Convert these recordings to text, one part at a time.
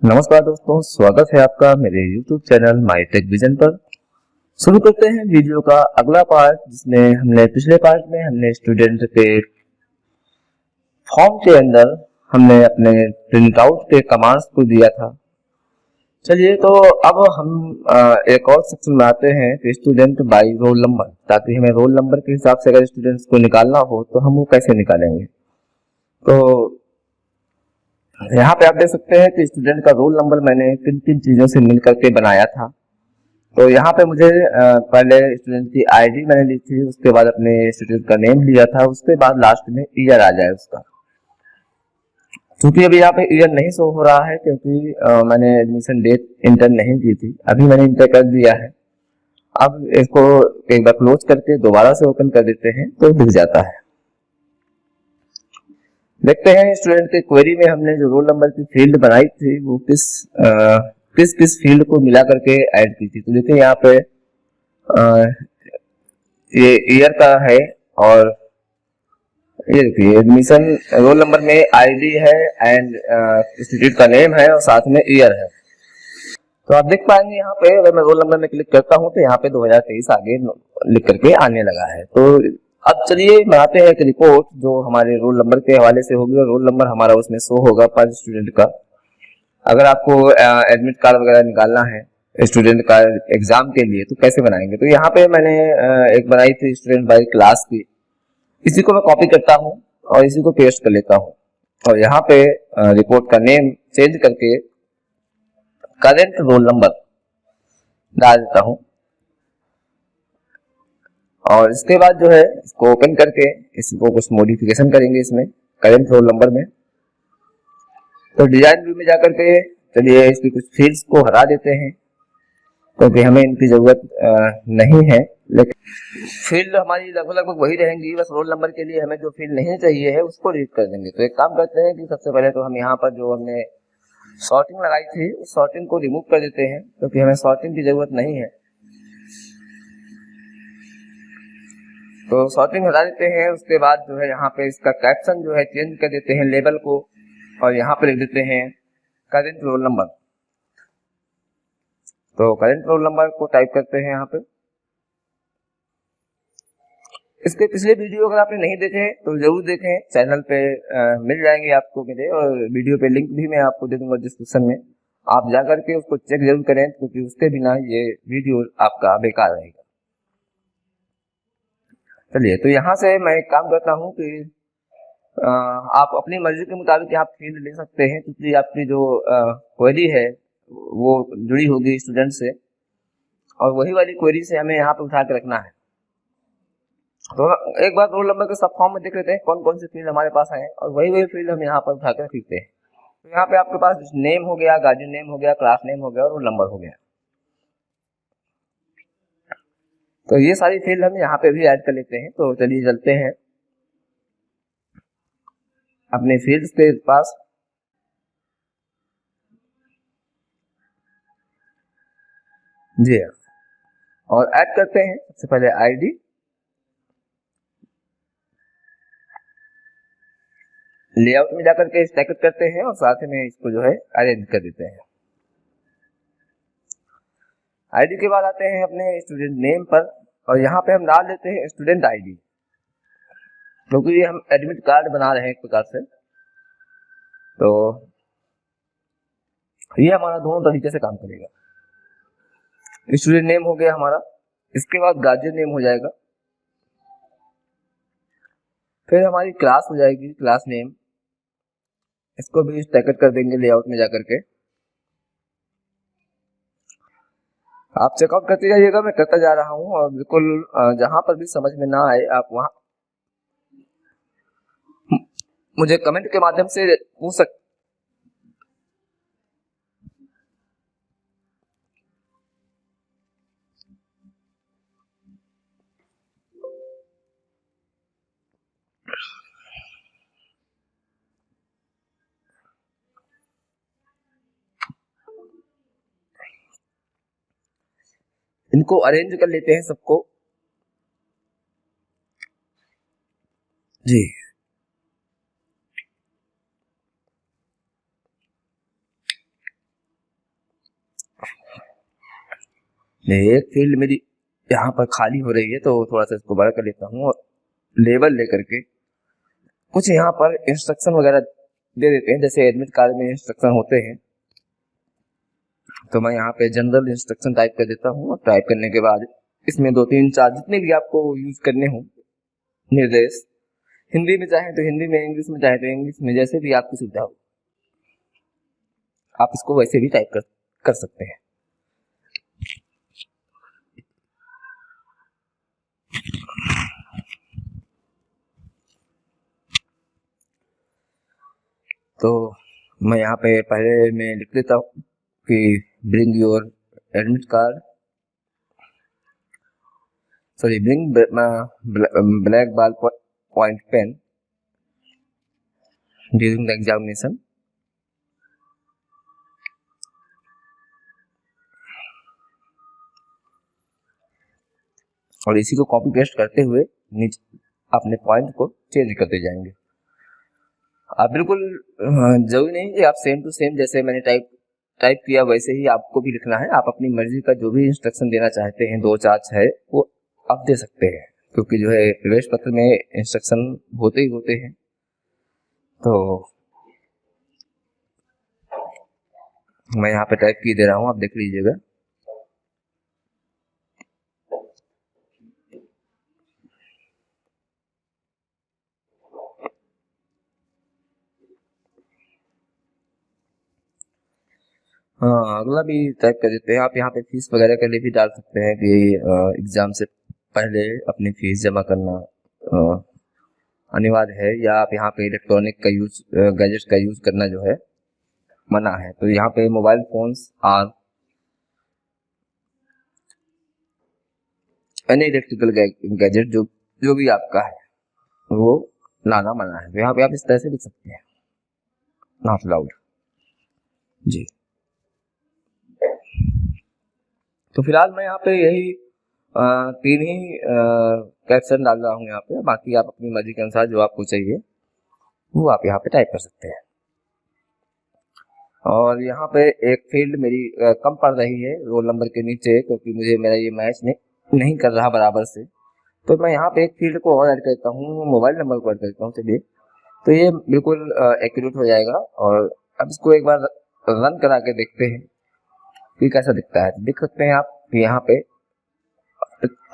नमस्कार दोस्तों, स्वागत है आपका मेरे YouTube channel My Tech Vision पर। शुरू करते हैं वीडियो का अगला पार्ट, जिसमें पिछले पार्ट में हमने स्टूडेंट के फॉर्म के अंदर हमने अपने प्रिंट आउट के कमांड्स को दिया था। चलिए, तो अब हम एक और सेक्शन में आते हैं कि स्टूडेंट बाय रोल नंबर, ताकि हमें रोल नंबर के हिसाब से अगर स्टूडेंट्स को निकालना हो तो हम वो कैसे निकालेंगे। तो यहाँ पे आप देख सकते हैं कि स्टूडेंट का रोल नंबर मैंने किन किन चीजों से मिल करके बनाया था। तो यहाँ पे मुझे पहले स्टूडेंट की आईडी मैंने ली थी, उसके बाद अपने स्टूडेंट का नेम लिया था, उसके बाद लास्ट में ईयर आ जाए उसका। क्योंकि अभी यहाँ पे ईयर नहीं शो हो रहा है, क्योंकि मैंने एडमिशन डेट इंटर नहीं की थी, अभी मैंने इंटर कर दिया है। अब इसको एक बार क्लोज करके दोबारा से ओपन कर देते हैं तो दिख जाता है। देखते हैं स्टूडेंट के क्वेरी में हमने जो रोल नंबर की फील्ड बनाई थी वो किस फील्ड को मिला करके ऐड की थी। तो देखिए यहाँ पे ये ईयर का है, और ये देखिए एडमिशन रोल नंबर में आईडी है एंड इंस्टीट्यूट का नेम है और साथ में ईयर है। तो आप देख पाएंगे यहाँ पे, अगर मैं रोल नंबर में क्लिक करता हूँ तो यहाँ पे 2023 आगे लिख करके आने लगा है। तो अब चलिए बनाते हैं एक रिपोर्ट जो हमारे रोल नंबर के हवाले से होगी, और रोल नंबर हमारा उसमें शो होगा पर स्टूडेंट का। अगर आपको एडमिट कार्ड वगैरह निकालना है स्टूडेंट का एग्जाम के लिए तो कैसे बनाएंगे। तो यहाँ पे मैंने एक बनाई थी स्टूडेंट बाय क्लास की, इसी को मैं कॉपी करता हूँ और इसी को पेस्ट कर लेता हूँ, और यहाँ पे रिपोर्ट का नेम चेंज करके करेंट रोल नंबर डाल देता हूँ। और इसके बाद जो है इसको ओपन करके इसको कुछ मॉडिफिकेशन करेंगे इसमें करेंट रोल नंबर में। तो डिजाइन व्यू में जाकर के चलिए इसकी कुछ फील्ड्स को हटा देते हैं, क्योंकि हमें इनकी जरूरत नहीं है। लेकिन फील्ड हमारी लगभग वही रहेंगी, बस रोल नंबर के लिए हमें जो फील्ड नहीं चाहिए है उसको डिलीट कर देंगे। तो एक काम करते हैं कि सबसे पहले तो हम यहाँ पर जो हमने सॉर्टिंग लगाई थी उस सॉर्टिंग को रिमूव कर देते हैं, क्योंकि हमें सॉर्टिंग की जरूरत नहीं है। तो सॉर्टिंग हटा देते हैं। उसके बाद जो है यहाँ पे इसका कैप्शन जो है चेंज कर देते हैं लेबल को, और यहाँ पे लिख देते हैं करेंट रोल नंबर। तो करेंट रोल नंबर को टाइप करते हैं यहाँ पे। इसके पिछले वीडियो अगर आपने नहीं देखे तो जरूर देखें, चैनल पे मिल जाएंगे आपको मेरे, और वीडियो पे लिंक भी मैं आपको दे दूंगा डिस्क्रिप्शन में। आप जाकर के उसको चेक जरूर करें, क्योंकि उसके बिना ये वीडियो आपका बेकार रहेगा। चलिए, तो यहाँ से मैं एक काम करता हूँ कि आप अपनी मर्जी के मुताबिक आप फील्ड ले सकते हैं, क्योंकि आपकी जो क्वेरी है वो जुड़ी होगी स्टूडेंट से, और वही वाली क्वेरी से हमें यहाँ पे उठा के रखना है। तो एक बार रोल नंबर के सब फॉर्म में देख लेते हैं कौन कौन से फील्ड हमारे पास है, और वही फील्ड हम यहाँ पर उठा कर रखते हैं। तो यहाँ पे आपके पास नेम हो गया, गार्जियन नेम हो गया, क्लास नेम हो गया और रोल नंबर हो गया। तो ये सारी फील्ड हम यहाँ पे भी ऐड कर लेते हैं। तो चलिए चलते हैं अपने फील्ड्स के पास। जी हाँ, और ऐड करते हैं सबसे पहले आईडी, लेआउट में जाकर के स्टैक करते हैं और साथ में इसको जो है अरेंज कर देते हैं। आईडी के बाद आते हैं अपने स्टूडेंट नेम पर, और यहाँ पे हम डाल देते हैं स्टूडेंट आईडी, क्योंकि हम एडमिट कार्ड बना रहे हैं एक प्रकार से। तो ये हमारा दोनों तरीके से काम करेगा। स्टूडेंट नेम हो गया हमारा, इसके बाद गार्जियन नेम हो जाएगा, फिर हमारी क्लास हो जाएगी क्लास नेम, इसको भी स्टैक कर देंगे लेआउट में जाकर के। आप चेकआउट करते जाइएगा, मैं करता जा रहा हूँ, और बिल्कुल जहां पर भी समझ में ना आए आप वहां मुझे कमेंट के माध्यम से पूछ सकते। इनको अरेंज कर लेते हैं सबको। जी, एक फील्ड मेरी यहाँ पर खाली हो रही है, तो थोड़ा सा इसको बड़ा कर लेता हूँ और लेबल लेकर के कुछ यहाँ पर इंस्ट्रक्शन वगैरह दे देते हैं, जैसे एडमिट कार्ड में इंस्ट्रक्शन होते हैं। तो मैं यहाँ पे जनरल इंस्ट्रक्शन टाइप कर देता हूँ और टाइप करने के बाद इसमें 2-3-4 जितने भी आपको यूज करने हो निर्देश, हिंदी में चाहे तो हिंदी में, इंग्लिश में चाहे तो इंग्लिश में, जैसे भी आपकी सुविधा हो आप इसको वैसे भी टाइप कर सकते हैं। तो मैं यहाँ पे पहले मैं लिख देता हूँ कि bring your admit card, sorry bring black ball point pen during the examination. और इसी को कॉपी पेस्ट करते हुए नीचे अपने पॉइंट को चेंज करते जाएंगे। आप बिल्कुल जरूरी नहीं कि आप सेम टू सेम जैसे मैंने टाइप किया वैसे ही आपको भी लिखना है। आप अपनी मर्जी का जो भी इंस्ट्रक्शन देना चाहते हैं 2-4-6 वो आप दे सकते हैं, क्योंकि जो है प्रवेश पत्र में इंस्ट्रक्शन होते ही होते हैं। तो मैं यहाँ पे टाइप की दे रहा हूँ, आप देख लीजिएगा। हाँ, अगला भी टाइप कर देते हैं। आप यहाँ पे फीस वगैरह के लिए भी डाल सकते हैं कि एग्जाम से पहले अपनी फीस जमा करना अनिवार्य है, या आप यहाँ पे इलेक्ट्रॉनिक का यूज, गैजेट्स का यूज करना जो है मना है। तो यहाँ पे मोबाइल फोन्स और एनी इलेक्ट्रिकल गैजेट जो भी आपका है वो लाना मना है। तो यहाँ पे आप इस तरह से लिख सकते हैं, नॉट अलाउड जी। तो फिलहाल मैं यहाँ पे यही 3 ही कैप्शन डाल रहा हूँ यहाँ पे। बाकी आप अपनी मर्जी के अनुसार जो आपको चाहिए वो आप यहाँ पे टाइप कर सकते हैं। और यहाँ पे एक फील्ड मेरी कम पड़ रही है रोल नंबर के नीचे, क्योंकि मुझे मेरा ये मैच नहीं कर रहा बराबर से। तो मैं यहाँ पे एक फील्ड को और ऐड करता हूँ, मोबाइल नंबर को ऐड करता हूँ। चलिए, तो ये बिल्कुल एक्यूरेट हो जाएगा। और अब इसको एक बार रन करा के देखते हैं कि कैसा दिखता है। देख सकते हैं आप यहाँ पे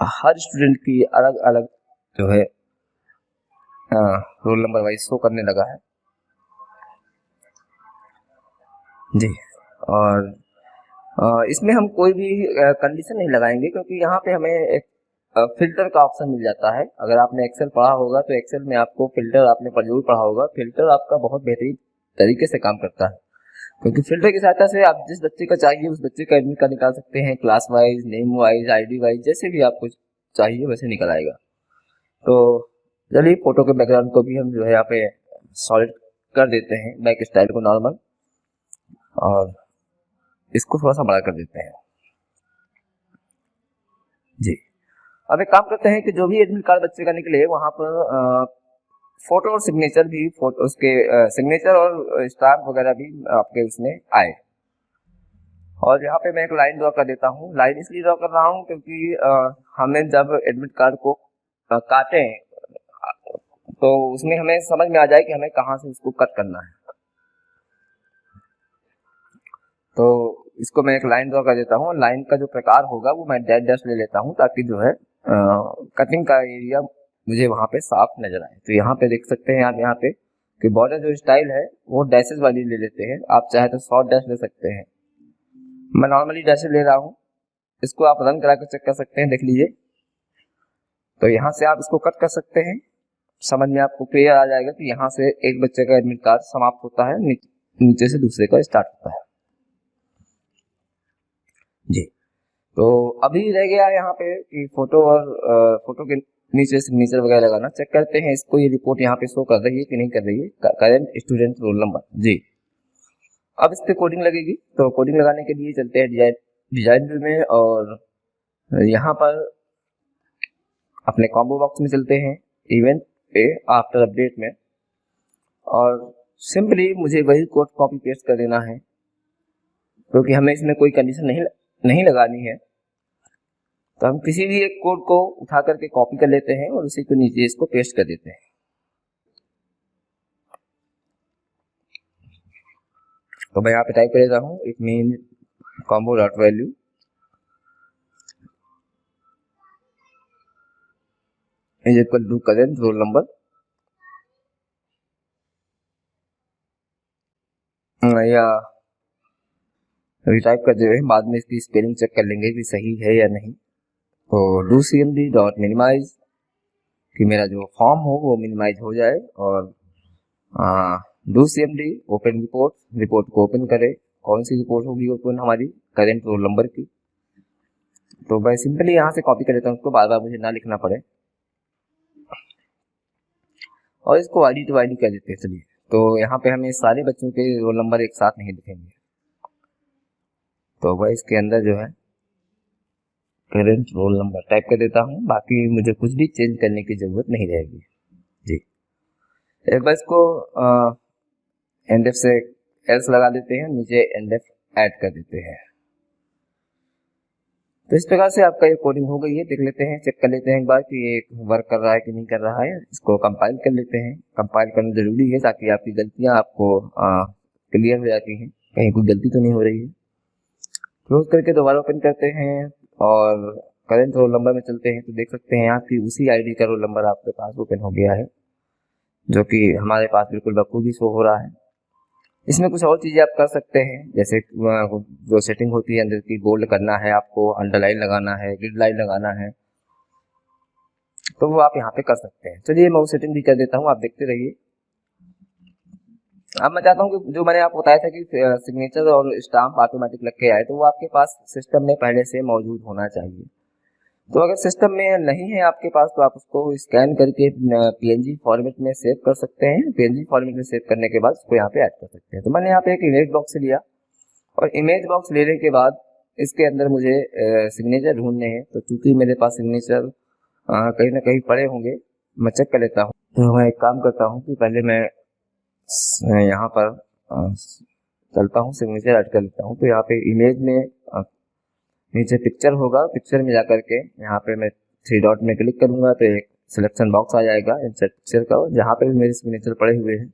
हर स्टूडेंट की अलग अलग जो है रोल नंबर वाइज शो करने लगा है जी। और इसमें हम कोई भी कंडीशन नहीं लगाएंगे, क्योंकि यहाँ पे हमें एक फिल्टर का ऑप्शन मिल जाता है। अगर आपने एक्सेल पढ़ा होगा तो एक्सेल में आपको फिल्टर आपने जरूर पढ़ा होगा। फिल्टर आपका बहुत बेहतरीन तरीके से काम करता है, क्योंकि फिल्टर की सहायता से आप जिस बच्चे का चाहिए उस बच्चे का एडमिट कार्ड निकाल सकते हैं, class wise, name wise, ID wise, जैसे भी आपको चाहिए वैसे निकल आएगा। तो चलिए, फोटो के बैकग्राउंड को भी हम जो है यहाँ पे सॉलिड कर देते हैं, बैक स्टाइल को नॉर्मल, और इसको थोड़ा सा बड़ा कर देते हैं जी। अब एक काम करते हैं कि जो भी एडमिट कार्ड बच्चे का निकले वहां पर फोटो और सिग्नेचर भी, फोटो उसके सिग्नेचर और स्टाम्प वगैरह भी आपके उसमें आए। और यहाँ पे मैं एक लाइन ड्रॉ कर देता हूँ। लाइन इसलिए ड्रॉ कर रहा हूँ क्योंकि हमें जब एडमिट कार्ड को काटे तो उसमें हमें समझ में आ जाए कि हमें कहाँ से उसको कट करना है। तो इसको मैं एक लाइन ड्रॉ कर देता हूँ। लाइन का जो प्रकार होगा वो मैं डैश डैश ले लेता हूँ, ताकि जो है कटिंग का एरिया मुझे वहां पे साफ नजर आए। तो यहाँ पे देख सकते हैं आप यहाँ पे कि बॉर्डर जो स्टाइल है वो डैशेस वाली ले लेते हैं। आप चाहे तो शॉर्ट डैश ले सकते हैं, मैं नॉर्मली डैशेस ले रहा हूँ। इसको आप रन करा कर चेक कर सकते हैं, देख लीजिए। तो यहाँ से आप इसको कट कर सकते हैं, समझ में आपको क्लियर आ जाएगा कि यहाँ से एक बच्चे का एडमिट कार्ड समाप्त होता है, नीचे से दूसरे का स्टार्ट होता है जी। तो अभी रह गया यहाँ पे कि फोटो और फोटो के नीचे सिग्नेचर वगैरह लगाना। चेक करते हैं इसको, ये रिपोर्ट यहाँ पे शो कर रही है कि नहीं कर रही है, करंट स्टूडेंट रोल नंबर जी। अब इस पे कोडिंग लगेगी। तो कोडिंग लगाने के लिए चलते हैं डिजाइन व्यू में, और यहाँ पर अपने कॉम्बो बॉक्स में चलते हैं, इवेंट पे आफ्टर अपडेट में, और सिंपली मुझे वही कोड कॉपी पेस्ट कर देना है, क्योंकि हमें इसमें कोई कंडीशन नहीं लगानी है। तो हम किसी भी एक कोड को उठा करके कॉपी कर लेते हैं और उसी को नीचे इसको पेस्ट कर देते हैं। तो मैं यहाँ पे टाइप कर देता हूँ it mean combo dot value is equal to current roll number, या रिटाइप कर दे, बाद में इसकी स्पेलिंग चेक कर लेंगे कि सही है या नहीं। तो डू cmd डॉट मिनिमाइज कि मेरा जो फॉर्म हो वो मिनिमाइज हो जाए, और do cmd open report, report को ओपन करे। कौन सी रिपोर्ट होगी ओपन? हमारी करेंट रोल नंबर की। तो मैं सिंपली यहाँ से कॉपी कर लेता हूँ, उसको बार बार मुझे ना लिखना पड़े, और इसको आईडी टू आईडी कर देते हैं। चलिए, तो यहाँ पे हमें सारे बच्चों के रोल नंबर एक साथ नहीं दिखेंगे, तो वह इसके अंदर जो है करेंट रोल नंबर टाइप कर देता हूँ। बाकी मुझे कुछ भी चेंज करने की जरूरत नहीं रहेगी जी। एक बार इसको एंड से एल्स लगा देते हैं, नीचे एंड ऐड कर देते हैं। तो इस प्रकार से आपका ये कोडिंग हो गई है। देख लेते हैं, चेक कर लेते हैं एक बार कि ये वर्क कर रहा है कि नहीं कर रहा है। इसको कंपाइल कर लेते हैं। कंपाइल करना जरूरी है ताकि आपकी गलतियां आपको क्लियर हो जाती हैं, कहीं कोई गलती तो नहीं हो रही है। क्लोज करके दोबारा ओपन करते हैं और करेंट रोल नंबर में चलते हैं, तो देख सकते हैं यहाँ की उसी आईडी का रोल नंबर आपके पास ओपन हो गया है, जो कि हमारे पास बिल्कुल बखूबी शो हो रहा है। इसमें कुछ और चीजें आप कर सकते हैं, जैसे जो सेटिंग होती है अंदर की, बोल्ड करना है आपको, अंडरलाइन लगाना है, ग्रिड लाइन लगाना है, तो वो आप यहाँ पे कर सकते हैं। चलिए मैं वो सेटिंग भी कर देता हूँ, आप देखते रहिए। अब मैं चाहता हूँ कि जो मैंने आपको बताया था कि सिग्नेचर और स्टाम्प ऑटोमेटिक लग के आए, तो वो आपके पास सिस्टम में पहले से मौजूद होना चाहिए। तो अगर सिस्टम में नहीं है आपके पास, तो आप उसको स्कैन करके पीएनजी फॉर्मेट में सेव कर सकते हैं। पीएनजी फॉर्मेट में सेव करने के बाद उसको यहाँ पे ऐड कर सकते हैं। तो मैंने यहाँ पे एक इमेज बॉक्स लिया, और इमेज बॉक्स लेने के बाद इसके अंदर मुझे सिग्नेचर ढूंढने हैं। तो चूंकि मेरे पास सिग्नेचर कहीं ना कहीं पड़े होंगे, मैं चेक कर लेता हूँ। तो मैं एक काम करता हूँ कि पहले मैं यहाँ पर चलता हूँ, सिग्नेचर ऐड कर लेता हूँ। तो यहाँ पे इमेज में नीचे पिक्चर होगा, पिक्चर में जाकर के यहाँ पे मैं 3 डॉट में क्लिक करूंगा तो एक सिलेक्शन बॉक्स आ जाएगा इंसर्ट पिक्चर का, जहाँ पे भी मेरे सिग्नेचर पड़े हुए हैं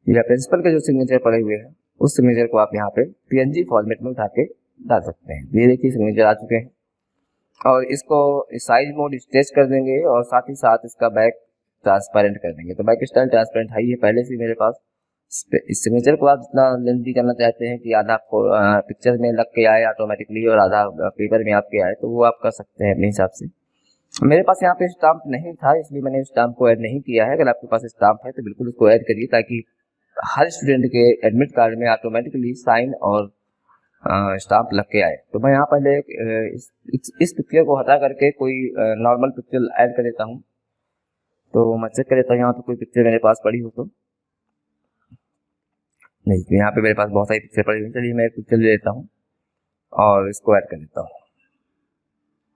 या प्रिंसिपल के जो सिग्नेचर पड़े हुए हैं, उस सिग्नेचर को आप यहाँ पे पीएनजी फॉर्मेट में उठा के डाल सकते हैं। ये देखिए सिग्नेचर आ चुके हैं, और इसको साइज मोड स्ट्रेच कर देंगे, और साथ ही साथ इसका बैक ट्रांसपेरेंट कर देंगे। तो बैक स्टाइल ट्रांसपेरेंट है ये पहले से मेरे पास। इस सिग्नेचर को आप जितना लेंथी करना चाहते हैं कि आधा पिक्चर में लग के आए ऑटोमेटिकली और आधा पेपर में आपके आए, तो वो आप कर सकते हैं अपने हिसाब से। मेरे पास यहाँ पे स्टाम्प नहीं था, इसलिए मैंने स्टाम्प को ऐड नहीं किया है। अगर आपके पास स्टाम्प है तो बिल्कुल उसको ऐड करिए, ताकि हर स्टूडेंट के एडमिट कार्ड में ऑटोमेटिकली साइन और स्टाम्प लग के आए। तो मैं यहाँ पहले इस पिक्चर को हटा करके कोई नॉर्मल पिक्चर ऐड कर देता हूँ। तो मैं चेक कर लेता हूँ यहाँ पे कोई पिक्चर मेरे पास पड़ी हो तो नहीं। तो यहाँ पे मेरे पास बहुत सारी पिक्चर पड़ी हुई। चलिए मैं एक पिक्चर ले लेता हूँ और इसको ऐड कर देता हूँ।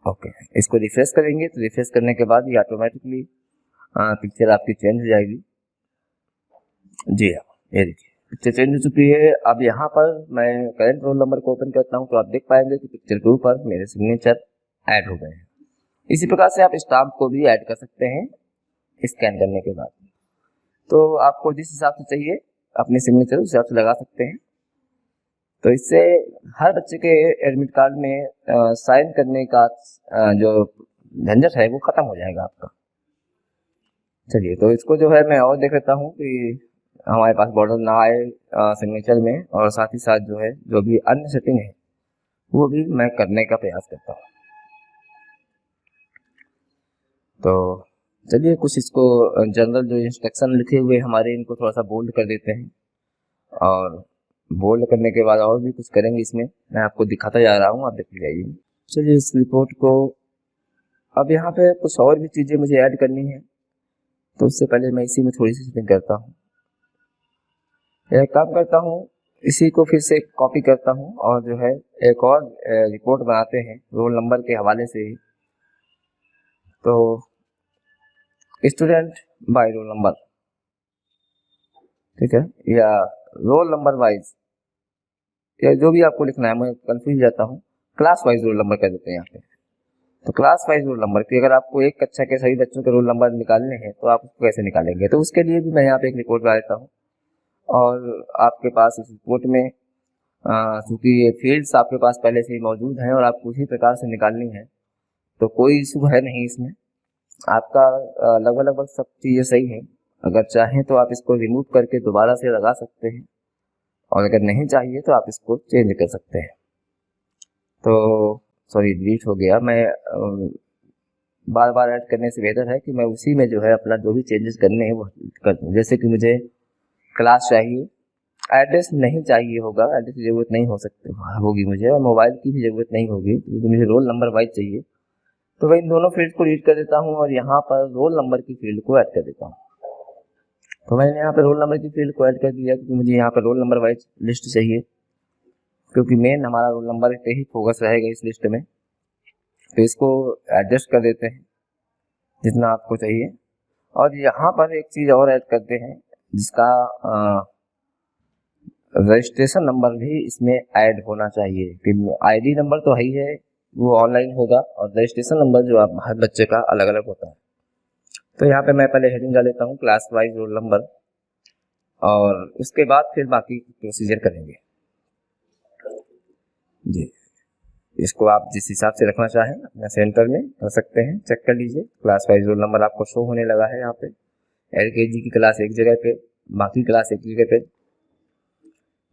ओके, इसको रिफ्रेश करेंगे, तो रिफ्रेश करने के बाद ये ऑटोमेटिकली पिक्चर आपकी चेंज हो जाएगी। जी हाँ, ये देखिए पिक्चर चेंज हो चुकी है। अब यहाँ पर मैं करेंट रोल नंबर को ओपन करता हूँ, तो आप देख पाएंगे कि पिक्चर के ऊपर मेरे सिग्नेचर ऐड हो गए हैं। इसी प्रकार से आप स्टाम्प को भी ऐड कर सकते हैं स्कैन करने के बाद। तो आपको जिस हिसाब से चाहिए अपने सिग्नेचर उस हिसाब से लगा सकते हैं। तो इससे हर बच्चे के एडमिट कार्ड में साइन करने का जो झंझट है वो खत्म हो जाएगा आपका। चलिए, तो इसको जो है मैं और देख लेता हूँ कि हमारे पास बॉर्डर ना आए सिग्नेचर में, और साथ ही साथ जो है जो भी अन्य सेटिंग है वो भी मैं करने का प्रयास करता हूँ। तो चलिए कुछ इसको जनरल जो इंस्ट्रक्शन लिखे हुए हमारे, इनको थोड़ा सा बोल्ड कर देते हैं, और बोल्ड करने के बाद और भी कुछ करेंगे इसमें, मैं आपको दिखाता जा रहा हूँ, आप देखते जाइए। चलिए इस रिपोर्ट को अब यहाँ पे कुछ और भी चीज़ें मुझे ऐड करनी है, तो उससे पहले मैं इसी में थोड़ी सी सेटिंग करता हूँ। एक काम करता हूँ, इसी को फिर से कॉपी करता हूँ और जो है एक और रिपोर्ट बनाते हैं रोल नंबर के हवाले से ही। तो स्टूडेंट बाय रोल नंबर, ठीक है, या रोल नंबर वाइज, या जो भी आपको लिखना है, मैं कंफ्यूज जाता हूँ। क्लास वाइज रोल नंबर कर देते हैं यहाँ पे। तो क्लास वाइज रोल नंबर की अगर आपको एक कक्षा के सभी बच्चों के रोल नंबर निकालने हैं तो आप उसको कैसे निकालेंगे, तो उसके लिए भी मैं यहाँ पे एक रिपोर्ट बना देता हूँ। और आपके पास इस रिपोर्ट में चूँकि ये फील्ड्स आपके पास पहले से ही मौजूद हैं और आपको उसी प्रकार से निकालनी है, तो कोई इशू है नहीं इसमें। आपका लगभग लगभग सब चीज़ें सही है। अगर चाहें तो आप इसको रिमूव करके दोबारा से लगा सकते हैं, और अगर नहीं चाहिए तो आप इसको चेंज कर सकते हैं। तो सॉरी, डिलीट हो गया। मैं बार बार ऐड करने से बेहतर है कि मैं उसी में जो है अपना जो भी चेंजेस करने हैं वो कर दूँ। जैसे कि मुझे क्लास चाहिए, एड्रेस नहीं चाहिए होगा, एड्रेस की ज़रूरत नहीं हो सकती होगी मुझे, और मोबाइल की भी ज़रूरत नहीं होगी क्योंकि मुझे रोल नंबर वाइज चाहिए। तो मैं इन दोनों फील्ड को रीड कर देता हूँ और यहाँ पर रोल नंबर की फील्ड को ऐड कर देता हूँ। तो मैंने यहाँ पर रोल नंबर की फील्ड को ऐड कर दिया क्योंकि मुझे यहाँ पर रोल नंबर वाइज लिस्ट चाहिए, क्योंकि मेन हमारा रोल नंबर पे ही फोकस रहेगा इस लिस्ट में। तो इसको एडजस्ट कर देते हैं जितना आपको चाहिए। और यहाँ पर एक चीज़ और ऐड करते हैं जिसका रजिस्ट्रेशन नंबर भी इसमें ऐड होना चाहिए। कि आईडी नंबर तो है ही है, वो ऑनलाइन होगा, और रजिस्ट्रेशन नंबर जो आप हर बच्चे का अलग अलग होता है। तो यहाँ पे मैं पहले हेडिंग डाल लेता हूँ क्लास वाइज रोल नंबर, और उसके बाद फिर बाकी प्रोसीजर करेंगे जी। इसको आप जिस हिसाब से रखना चाहें अपने सेंटर में कर सकते हैं, चेक कर लीजिए। क्लास वाइज रोल नंबर आपको शो होने लगा है यहाँ पे। LKG की क्लास एक जगह पे, बाकी क्लास एक जगह पे।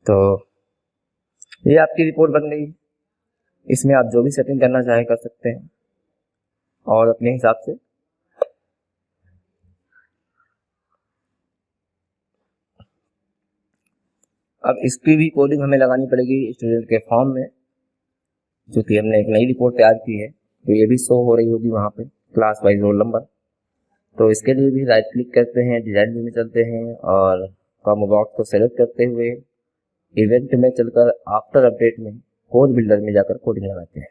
तो ये आपकी रिपोर्ट बन गई। इसमें आप जो भी सेटिंग करना चाहें कर सकते हैं और अपने हिसाब से। अब इसकी भी कोडिंग हमें लगानी पड़ेगी स्टूडेंट के फॉर्म में, क्योंकि हमने एक नई रिपोर्ट तैयार की है, तो ये भी शो हो रही होगी वहाँ पे क्लास वाइज रोल नंबर। तो इसके लिए भी राइट क्लिक करते हैं, डिजाइन व्यू में चलते हैं और कॉम्बो बॉक्स को सेलेक्ट करते हुए इवेंट में चलकर आफ्टर अपडेट में कोड बिल्डर में जाकर कोडिंग लगाते हैं।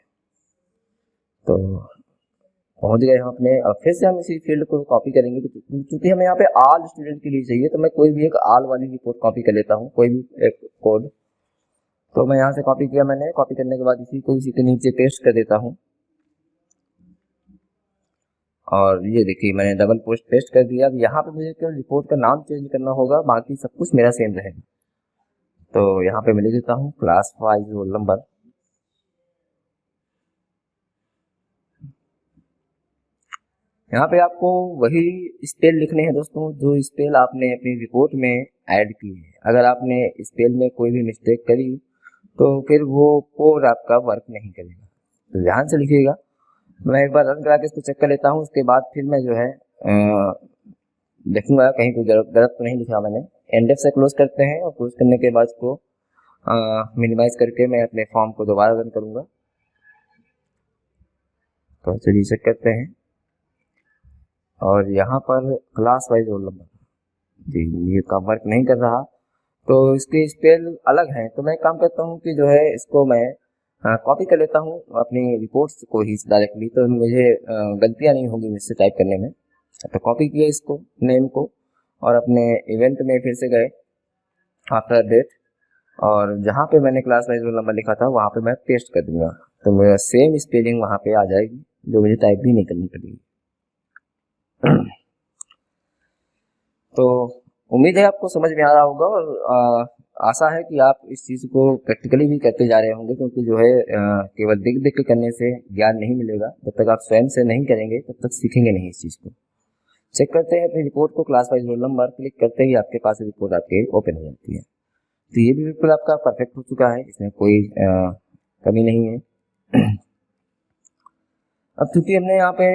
तो पहुंच गए हम अपने। अब फिर से हम इसी फील्ड को कॉपी करेंगे क्योंकि हमें यहाँ पे ऑल स्टूडेंट के लिए चाहिए, तो मैं कोई भी एक ऑल वाली रिपोर्ट कॉपी कर लेता हूँ, कोई भी एक कोड। तो मैं यहाँ से कॉपी किया मैंने, कॉपी करने के बाद इसी को इसी के नीचे पेस्ट कर देता हूँ। और ये देखिए मैंने डबल पोस्ट पेस्ट कर दिया। अब यहाँ पे मुझे केवल रिपोर्ट का नाम चेंज करना होगा, बाकी सब कुछ मेरा सेम रहेगा। तो यहाँ पे मैं लिख देता हूँ क्लास वाइज रोल नंबर। यहाँ पे आपको वही स्पेल लिखने हैं दोस्तों जो स्पेल आपने अपनी रिपोर्ट में ऐड की है। अगर आपने स्पेल में कोई भी मिस्टेक करी तो फिर वो कोड आपका वर्क नहीं करेगा, तो ध्यान से लिखिएगा। मैं एक बार रन करा के इसको चेक कर लेता हूँ, उसके बाद फिर मैं जो है देखूंगा कहीं कोई गलत तो नहीं लिखा मैंने। एंडेफ से क्लोज करते हैं और क्लोज करने के बाद इसको मिनिमाइज करके मैं अपने फॉर्म को दोबारा रन करूंगा। तो चलिए चेक करते हैं। और यहाँ पर क्लास वाइज रोल नंबर जी, ये का वर्क नहीं कर रहा, तो इसके स्पेल अलग हैं। तो मैं काम करता हूँ कि जो है इसको मैं कॉपी कर लेता हूँ अपनी रिपोर्ट्स को ही डायरेक्टली, तो मुझे गलतियाँ नहीं होंगी मुझसे टाइप करने में। तो कॉपी किया इसको, नेम को, और अपने इवेंट में फिर से गए आफ्टर डेट, और जहाँ पे मैंने क्लास वाइज रोल नंबर लिखा था वहाँ पे मैं पेस्ट कर दूंगा। तो मेरा सेम स्पेलिंग वहाँ पे आ जाएगी, जो मुझे टाइप भी नहीं करनी पड़ेगी। तो उम्मीद है आपको समझ में आ रहा होगा, और आशा है कि आप इस चीज़ को प्रैक्टिकली भी करते जा रहे होंगे, क्योंकि जो है केवल देख देख के करने से ज्ञान नहीं मिलेगा। जब तक आप स्वयं से नहीं करेंगे तब तक सीखेंगे नहीं इस चीज़ को। चेक करते हैं अपनी रिपोर्ट को, class wise roll number click करते ही आपके पास रिपोर्ट आपके ओपन हो जाती है। तो ये भी बिल्कुल आपका परफेक्ट हो चुका है, इसमें कोई कमी नहीं है। अब चूंकि हमने यहाँ पे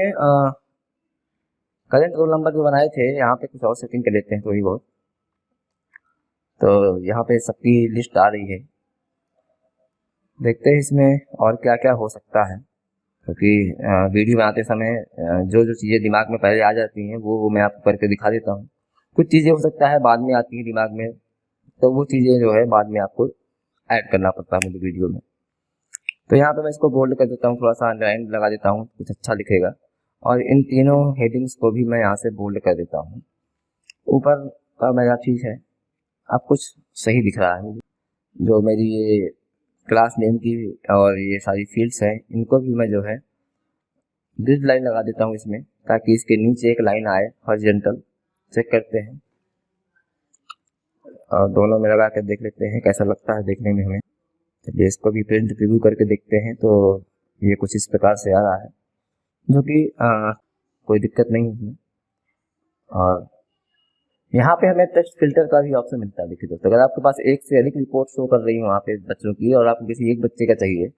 करंट रोल नंबर जो बनाए थे, यहाँ पे कुछ और सेटिंग कर लेते हैं थोड़ी बहुत। तो यहाँ पे सबकी लिस्ट आ रही है, देखते हैं इसमें और क्या क्या हो सकता है, क्योंकि वीडियो बनाते समय जो जो चीज़ें दिमाग में पहले आ जाती हैं वो मैं आपको करके दिखा देता हूँ। कुछ चीज़ें हो सकता है बाद में आती हैं दिमाग में, तो वो चीज़ें जो है बाद में आपको ऐड करना पड़ता है मुझे वीडियो में। तो यहाँ पे मैं इसको बोल्ड कर देता हूँ, थोड़ा सा अंडरलाइन लगा देता हूँ, कुछ अच्छा लिखेगा। और इन तीनों हेडिंग्स को भी मैं यहाँ से बोल्ड कर देता हूँ। ऊपर का मेरा ठीक है, अब कुछ सही दिख रहा है मुझे। जो मेरी ये क्लास नेम की और ये सारी फील्ड्स हैं, इनको भी मैं जो है ग्रिड लाइन लगा देता हूँ इसमें, ताकि इसके नीचे एक लाइन आए हॉरिजॉन्टल। चेक करते हैं और दोनों में लगा कर देख लेते हैं कैसा लगता है देखने में हमें। चलिए इसको भी प्रिंट प्रीव्यू करके देखते हैं। तो ये कुछ इस प्रकार से आ रहा है, जो कि कोई दिक्कत नहीं है इसमें। और यहाँ पे हमें टेक्स्ट फिल्टर का भी ऑप्शन मिलता है। देखिए दोस्तों, अगर आपके पास एक से अधिक रिपोर्ट शो कर रही है वहाँ पे बच्चों की, और आपको किसी एक बच्चे का चाहिए,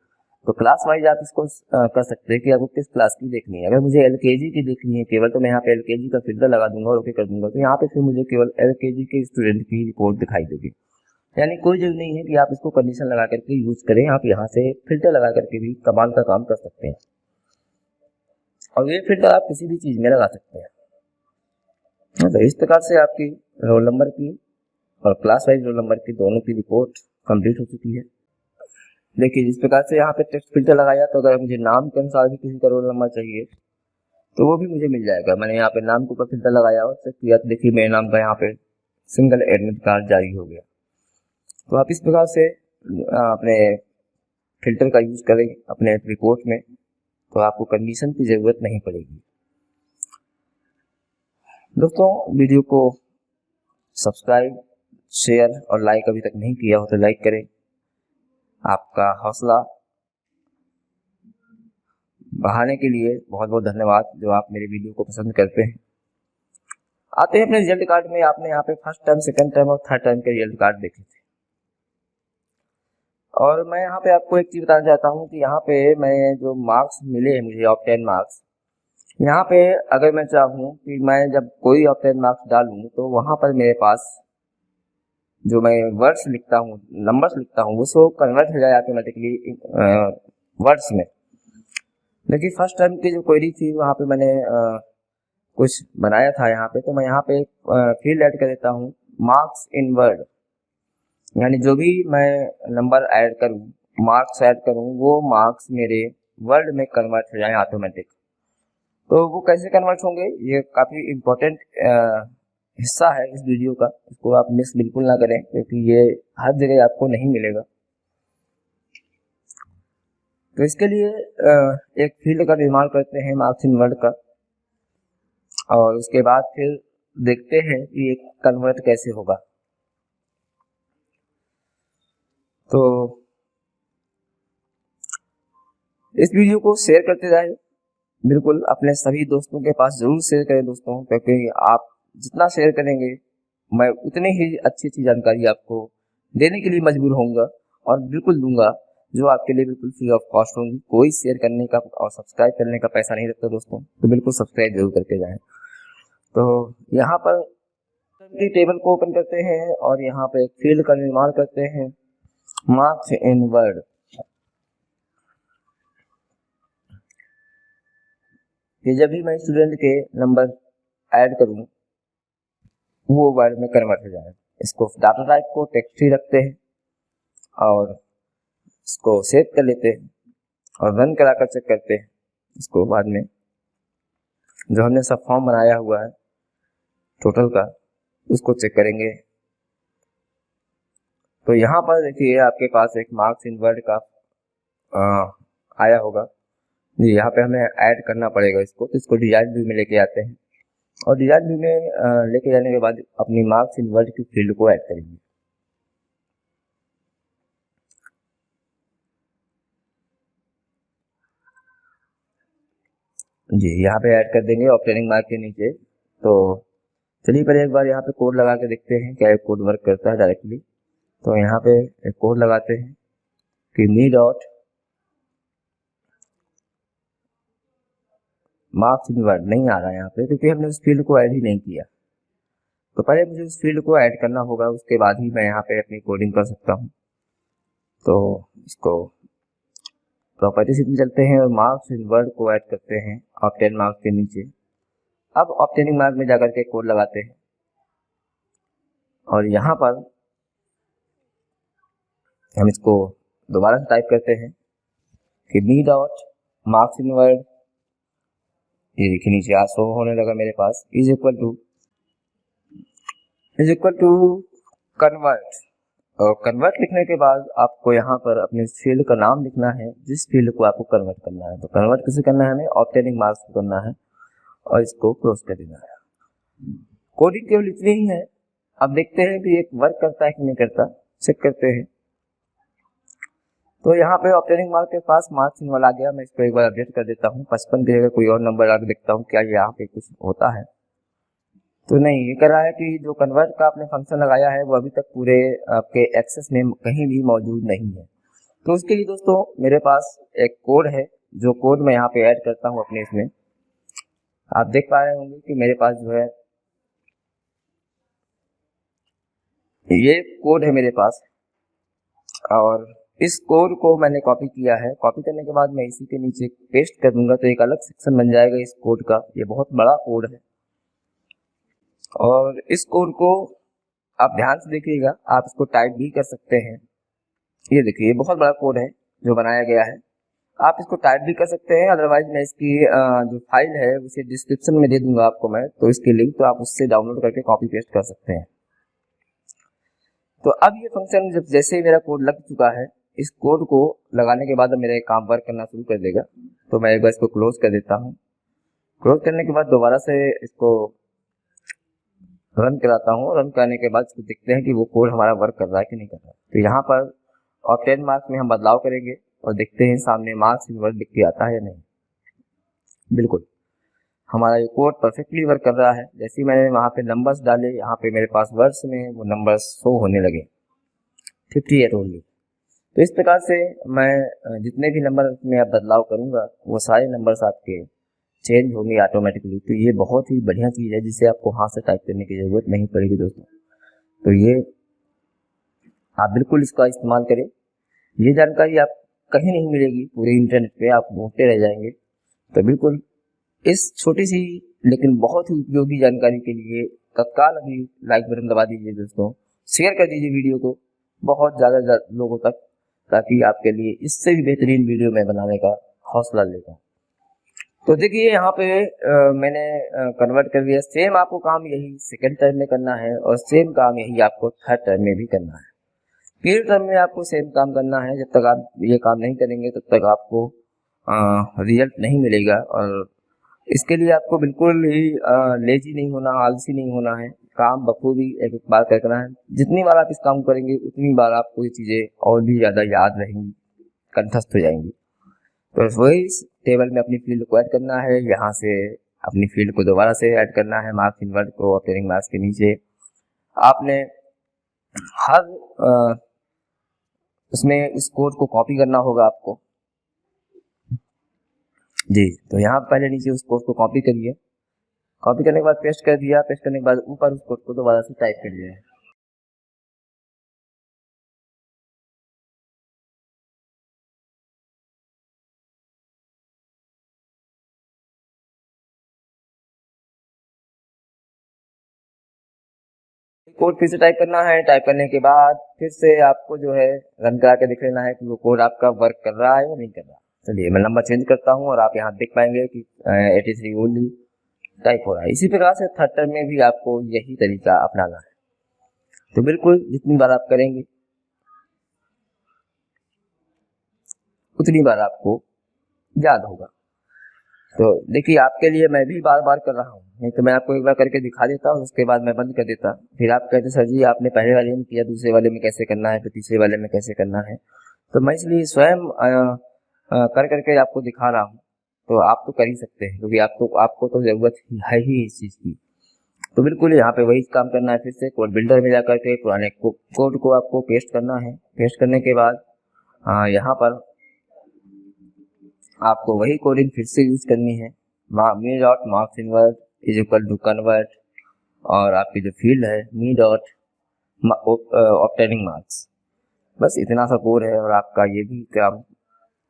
तो क्लास वाइज आप इसको कर सकते हैं कि आपको किस क्लास की देखनी है। अगर मुझे एलकेजी की देखनी है केवल, तो मैं यहाँ पे एलकेजी का फिल्टर लगा दूंगा और ओके कर दूंगा। तो यहाँ पे फिर मुझे केवल एलकेजी के स्टूडेंट की रिपोर्ट दिखाई देगी। यानी कोई जरूरी नहीं है कि आप इसको कंडीशन लगा करके यूज करें, आप यहाँ से फिल्टर लगा करके भी कमाल का काम कर सकते हैं। और ये फिल्टर आप किसी भी चीज में लगा सकते हैं। तो इस प्रकार से आपकी रोल नंबर की और क्लास वाइज रोल नंबर की दोनों की रिपोर्ट कंप्लीट हो चुकी है। देखिए जिस प्रकार से यहाँ पे टेक्स्ट फिल्टर लगाया, तो अगर मुझे नाम के अनुसार भी किसी का रोल नंबर चाहिए तो वो भी मुझे मिल जाएगा। मैंने यहाँ पे नाम के ऊपर फिल्टर लगाया और चेक किया, तो देखिए मेरे नाम का यहाँ पे सिंगल एडमिट कार्ड जारी हो गया। तो आप इस प्रकार से अपने फिल्टर का यूज करें अपने रिपोर्ट में, तो आपको कंडीशन की जरूरत नहीं पड़ेगी। दोस्तों, वीडियो को सब्सक्राइब, शेयर और लाइक अभी तक नहीं किया हो तो लाइक करें। आपका हौसला बढ़ाने के लिए बहुत बहुत धन्यवाद, जो आप मेरे वीडियो को पसंद करते हैं। आते हैं अपने रिजल्ट कार्ड में। आपने यहाँ पे फर्स्ट टाइम, सेकंड टाइम और थर्ड टाइम के रिजल्ट कार्ड देखे थे, और मैं यहाँ पे आपको एक चीज बताना चाहता हूँ कि यहाँ पे मैं जो मार्क्स मिले हैं मुझे ऑफ 10 मार्क्स, यहाँ पे अगर मैं चाहूँ कि मैं जब कोई ऑफ 10 मार्क्स डालूँ, तो वहां पर मेरे पास जो मैं वर्ड्स लिखता हूँ, नंबर्स लिखता हूँ, वो कन्वर्ट हो जाए ऑटोमेटिकली वर्ड्स में। लेकिन फर्स्ट टाइम की जो क्वेरी थी वहाँ पे मैंने कुछ बनाया था यहाँ पे, तो मैं यहाँ पे एक फील्ड ऐड कर देता हूँ, मार्क्स इन वर्ड। यानी जो भी मैं नंबर ऐड करूँ, मार्क्स ऐड करूँ, वो मार्क्स मेरे वर्ड में कन्वर्ट हो जाए ऑटोमेटिक। तो वो कैसे कन्वर्ट होंगे, ये काफी इम्पोर्टेंट हिस्सा है इस वीडियो का। इसको आप मिस बिल्कुल ना करें, क्योंकि ये हर जगह आपको नहीं मिलेगा। तो इसके लिए एक फील्ड का निर्माण करते हैं मार्क्स इन वर्ड का, और उसके बाद फिर देखते हैं कि ये कन्वर्ट कैसे होगा। तो इस वीडियो को शेयर करते जाएं, बिल्कुल अपने सभी दोस्तों के पास जरूर शेयर करें दोस्तों, क्योंकि आप जितना शेयर करेंगे मैं उतनी ही अच्छी अच्छी जानकारी आपको देने के लिए मजबूर होऊंगा, और बिल्कुल दूंगा, जो आपके लिए बिल्कुल फ्री ऑफ कॉस्ट होंगी। कोई शेयर करने का और सब्सक्राइब करने का पैसा नहीं लगता दोस्तों, तो बिल्कुल सब्सक्राइब जरूर करके जाएं। तो यहाँ पर टेबल को ओपन करते हैं और यहाँ पे एक फील्ड का निर्माण करते हैं, मार्क्स इन वर्ड। कि जब भी मैं स्टूडेंट के नंबर ऐड करूं, वो वर्ड में कन्वर्ट हो जाए। इसको डाटा टाइप को टेक्स्ट ही रखते हैं और इसको सेव कर लेते हैं और रन कराकर चेक करते हैं। इसको बाद में जो हमने सब फॉर्म बनाया हुआ है टोटल का, उसको चेक करेंगे। तो यहाँ पर देखिए आपके पास एक मार्क्स इन वर्ड का आया होगा जी। यहाँ पे हमें ऐड करना पड़ेगा इसको, तो इसको डिजाइन व्यू में लेके आते हैं, और डिजाइन व्यू में लेके जाने के बाद अपनी मार्क्स इन वर्ड की फील्ड को ऐड करेंगे। जी यहाँ पे ऐड कर देंगे ऑब्टेनिंग मार्क के नीचे। तो चलिए पहले एक बार यहाँ पे कोड लगा के देखते हैं क्या एक कोड वर्क करता है डायरेक्टली। तो यहाँ पे एक कोड लगाते हैं कि मी डॉट मार्क्स इन वर्ड। नहीं आ रहा है यहाँ पे, क्योंकि हमने उस फील्ड को ऐड ही नहीं किया। तो पहले मुझे उस फील्ड को ऐड करना होगा, उसके बाद ही मैं यहाँ पे अपनी कोडिंग कर सकता हूँ। तो इसको प्रॉपर्टी में चलते हैं और मार्क्स इन वर्ड को ऐड करते हैं ऑब्टेन मार्क्स के नीचे। अब ऑब्टेनिंग मार्क में जाकर के कोड लगाते हैं और यहाँ पर हम इसको दोबारा से टाइप करते हैं कि मी डॉट मार्क्स इन वर्ड, ये देखिए नीचे आज शो होने लगा मेरे पास, इज इक्वल टू कन्वर्ट। और कन्वर्ट लिखने के बाद आपको यहाँ पर अपने फील्ड का नाम लिखना है, जिस फील्ड को आपको कन्वर्ट करना है। तो कन्वर्ट किसे करना है, हमें ऑब्टेनिंग मार्क्स को करना है और इसको क्लोज कर देना है। कोडिंग केवल इतनी ही है। अब देखते हैं कि एक वर्क करता है कि नहीं करता, चेक करते हैं। तो यहाँ पे ऑब्टेनिंग मार्क्स के पास मार्क्स सिंबल आ गया। मैं इसको एक बार अपडेट कर देता हूँ, 55 की जगह कोई और नंबर आके देखता हूँ क्या यहाँ पे कुछ होता है। तो नहीं, ये कह रहा है कि जो कन्वर्ट का आपने फंक्शन लगाया है वो अभी तक पूरे आपके एक्सेस में कहीं भी मौजूद नहीं है। तो उसके लिए दोस्तों मेरे पास एक कोड है, जो कोड मैं यहाँ पे ऐड करता हूँ अपने इसमें। आप देख पा रहे होंगे कि मेरे पास जो है ये कोड है मेरे पास, और इस कोड को मैंने कॉपी किया है। कॉपी करने के बाद मैं इसी के नीचे पेस्ट कर दूंगा तो एक अलग सेक्शन बन जाएगा इस कोड का। ये बहुत बड़ा कोड है और इस कोड को आप ध्यान से देखिएगा, आप इसको टाइप भी कर सकते हैं। ये देखिए, ये बहुत बड़ा कोड है जो बनाया गया है, आप इसको टाइप भी कर सकते हैं। अदरवाइज मैं इसकी जो फाइल है उसे डिस्क्रिप्शन में दे दूंगा आपको मैं, तो इसकी लिंक तो आप उससे डाउनलोड करके कॉपी पेस्ट कर सकते हैं। तो अब ये फंक्शन जब जैसे ही मेरा कोड लग चुका है, इस कोड को लगाने के बाद मेरा काम वर्क करना शुरू कर देगा। तो मैं एक बार इसको क्लोज कर देता हूँ। क्लोज करने के बाद दोबारा से इसको रन कराता हूँ। रन करने के बाद इसको देखते हैं कि वो कोड हमारा वर्क कर रहा है कि नहीं कर रहा है। तो यहाँ पर ऑब्टेन मार्क्स में हम बदलाव करेंगे और देखते हैं सामने मार्क्स सिंबल दिख के आता है या नहीं। बिल्कुल हमारा ये कोड परफेक्टली वर्क कर रहा है। जैसे ही मैंने वहाँ पे नंबर्स डाले, यहाँ पे मेरे पास वर्ड्स में वो नंबर्स शो होने लगे, 58 ओनली। तो इस प्रकार से मैं जितने भी नंबर में आप बदलाव करूँगा वो सारे नंबर्स आपके चेंज होंगे ऑटोमेटिकली। तो ये बहुत ही बढ़िया चीज़ है जिसे आपको हाथ से टाइप करने की ज़रूरत नहीं पड़ेगी दोस्तों। तो ये आप बिल्कुल इसका इस्तेमाल करें। ये जानकारी आप कहीं नहीं मिलेगी, पूरे इंटरनेट पे आप ढूंढते रह जाएंगे। तो बिल्कुल इस छोटी सी लेकिन बहुत ही उपयोगी जानकारी के लिए तत्काल अभी लाइक बटन दबा दीजिए दोस्तों, शेयर कर दीजिए वीडियो को बहुत ज़्यादा लोगों तक, ताकि आपके लिए इससे भी बेहतरीन वीडियो मैं बनाने का हौसला लेगा। तो देखिए यहाँ पे मैंने कन्वर्ट कर दिया। सेम आपको काम यही सेकंड टर्म में करना है और सेम काम यही आपको थर्ड टर्म में भी करना है। पीरियड टर्म में आपको सेम काम करना है। जब तक आप ये काम नहीं करेंगे तब तक आपको रिजल्ट नहीं मिलेगा। और इसके लिए आपको बिल्कुल ही लेजी नहीं होना, आलसी नहीं होना है। काम बखूबी एक बार करना है। जितनी बार आप इस काम करेंगे उतनी बार आपको ये चीज़ें और भी ज़्यादा याद रहेंगी, कंठस्थ हो जाएंगी। तो वही टेबल में अपनी फील्ड को ऐड करना है। यहाँ से अपनी फील्ड को दोबारा से ऐड करना है, मार्क्स इन वर्ड को ऑब्टेनिंग मार्क्स के नीचे आपने हर उसमें इस कोड को कॉपी करना होगा आपको जी। तो यहाँ पहले नीचे उस कोड को कॉपी करिए। कॉपी करने के बाद पेस्ट कर दिया। पेस्ट करने के बाद ऊपर उस कोड को दोबारा से टाइप कर दिया। कोड फिर से टाइप करना है। टाइप करने के बाद फिर से आपको जो है रन करा के देख लेना है कि वो कोड आपका वर्क कर रहा है या नहीं कर रहा। चलिए मैं नंबर चेंज करता हूँ और आप यहाँ देख पाएंगे कि 83 ओनली टाइप हो रहा है। इसी प्रकार से थर्ड टर्म में भी आपको यही तरीका अपनाना है। तो बिल्कुल जितनी बार आप करेंगे उतनी बार आपको याद होगा। तो देखिए आपके लिए मैं भी बार बार कर रहा हूँ, नहीं तो मैं आपको एक बार करके दिखा देता हूँ, उसके बाद मैं बंद कर देता। फिर आप कहते सर जी आपने पहले वाले में किया, दूसरे वाले में कैसे करना है, फिर तीसरे वाले में कैसे करना है। तो मैं इसलिए स्वयं कर करके आपको दिखा रहा हूँ। तो आप तो कर ही सकते हैं, क्योंकि आपको तो ज़रूरत है ही इस चीज़ की। तो बिल्कुल यहाँ पे वही काम करना है। फिर से कोड बिल्डर में जाकर के पुराने कोड को आपको पेस्ट करना है। पेस्ट करने के बाद यहाँ पर आपको वही कोडिंग फिर से यूज करनी है। Me dot marks in word is equal to convert, और आपकी जो फील्ड है मी डॉट ऑब्टेनिंग मार्क्स। बस इतना सा कोड है और आपका ये भी काम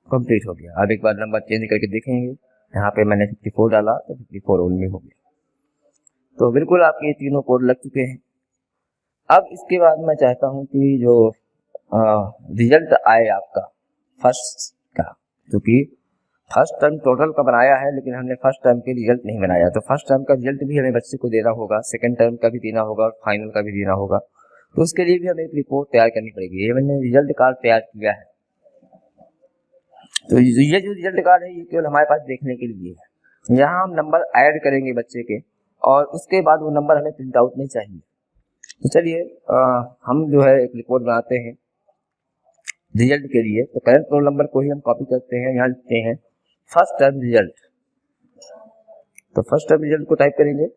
कंप्लीट हो गया। अब एक बार नंबर चेंज करके देखेंगे। यहाँ पे मैंने 54 डाला तो 54 ओनली हो गया। तो बिल्कुल आपके ये तीनों कोड लग चुके हैं। अब इसके बाद मैं चाहता हूँ कि जो रिजल्ट आए आपका फर्स्ट का, क्योंकि फर्स्ट टर्म टोटल का बनाया है लेकिन हमने फर्स्ट टर्म के रिजल्ट नहीं बनाया। तो फर्स्ट टर्म का रिजल्ट भी हमें बच्चे को देना होगा, सेकंड टर्म का भी देना होगा और फाइनल का भी देना होगा। तो उसके लिए भी हमें एक रिपोर्ट तैयार करनी पड़ेगी। ये मैंने रिजल्ट कार्ड तैयार किया है। तो ये जो रिजल्ट कार्ड है ये केवल हमारे पास देखने के लिए है। यहाँ हम नंबर ऐड करेंगे बच्चे के, और उसके बाद वो नंबर हमें प्रिंट आउट नहीं चाहिए। तो चलिए हम जो है एक रिपोर्ट बनाते हैं रिजल्ट के लिए। तो करंट रोल नंबर को ही हम कॉपी करते हैं, यहाँ लिखते हैं फर्स्ट टर्म रिजल्ट। तो फर्स्ट टर्म रिजल्ट को टाइप करेंगे,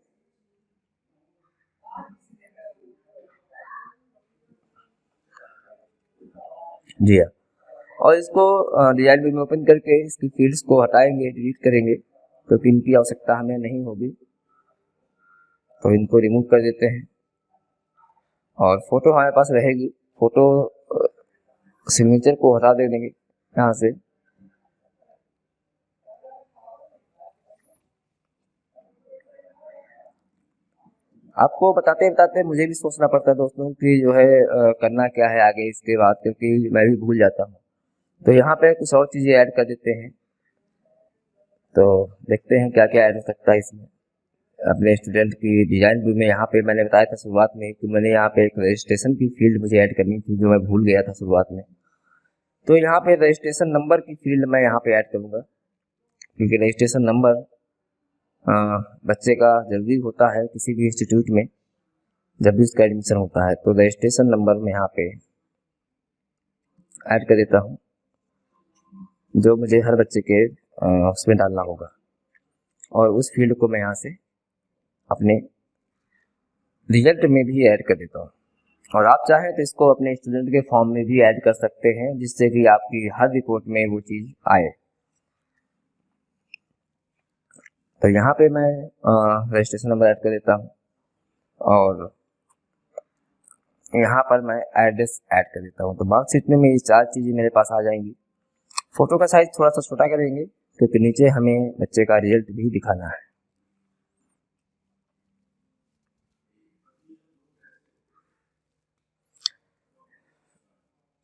जी हाँ, और इसको डिजाइन व्यू में ओपन करके इसकी फील्ड्स को हटाएंगे, डिलीट करेंगे, क्योंकि इनकी आवश्यकता हमें नहीं होगी। तो इनको रिमूव कर देते हैं, और फोटो हमारे पास रहेगी। फोटो सिग्नेचर को हटा देंगे यहाँ से। आपको बताते बताते मुझे भी सोचना पड़ता है दोस्तों कि जो है करना क्या है आगे इसके बाद, क्योंकि मैं भी भूल जाता हूँ। तो यहाँ पे कुछ और चीजें ऐड कर देते हैं। तो देखते हैं क्या क्या ऐड हो सकता है इसमें। अपने स्टूडेंट की डिजाइन व्यू में यहाँ पे मैंने बताया था शुरुआत में कि मैंने यहाँ पे एक रजिस्ट्रेशन की फील्ड मुझे ऐड करनी थी, जो मैं भूल गया था शुरुआत में। तो यहाँ पे रजिस्ट्रेशन नंबर की फील्ड मैं यहाँ पे ऐड करूँगा, क्योंकि रजिस्ट्रेशन नंबर बच्चे का जरूरी होता है किसी भी इंस्टीट्यूट में। जब भी उसका एडमिशन होता है तो रजिस्ट्रेशन नंबर में यहाँ पे ऐड कर देता हूँ, जो मुझे हर बच्चे के उसमें डालना होगा। और उस फील्ड को मैं यहाँ से अपने रिजल्ट में भी ऐड कर देता हूँ। और आप चाहें तो इसको अपने स्टूडेंट के फॉर्म में भी ऐड कर सकते हैं, जिससे कि आपकी हर रिपोर्ट में वो चीज आए। तो यहाँ पे मैं रजिस्ट्रेशन नंबर ऐड कर देता हूँ, और यहाँ पर मैं एड्रेस ऐड कर देता हूँ। तो मार्कशीट में ये 4 चीजें मेरे पास आ जाएंगी। फोटो का साइज थोड़ा सा छोटा करेंगे, क्योंकि नीचे हमें बच्चे का रिजल्ट भी दिखाना है।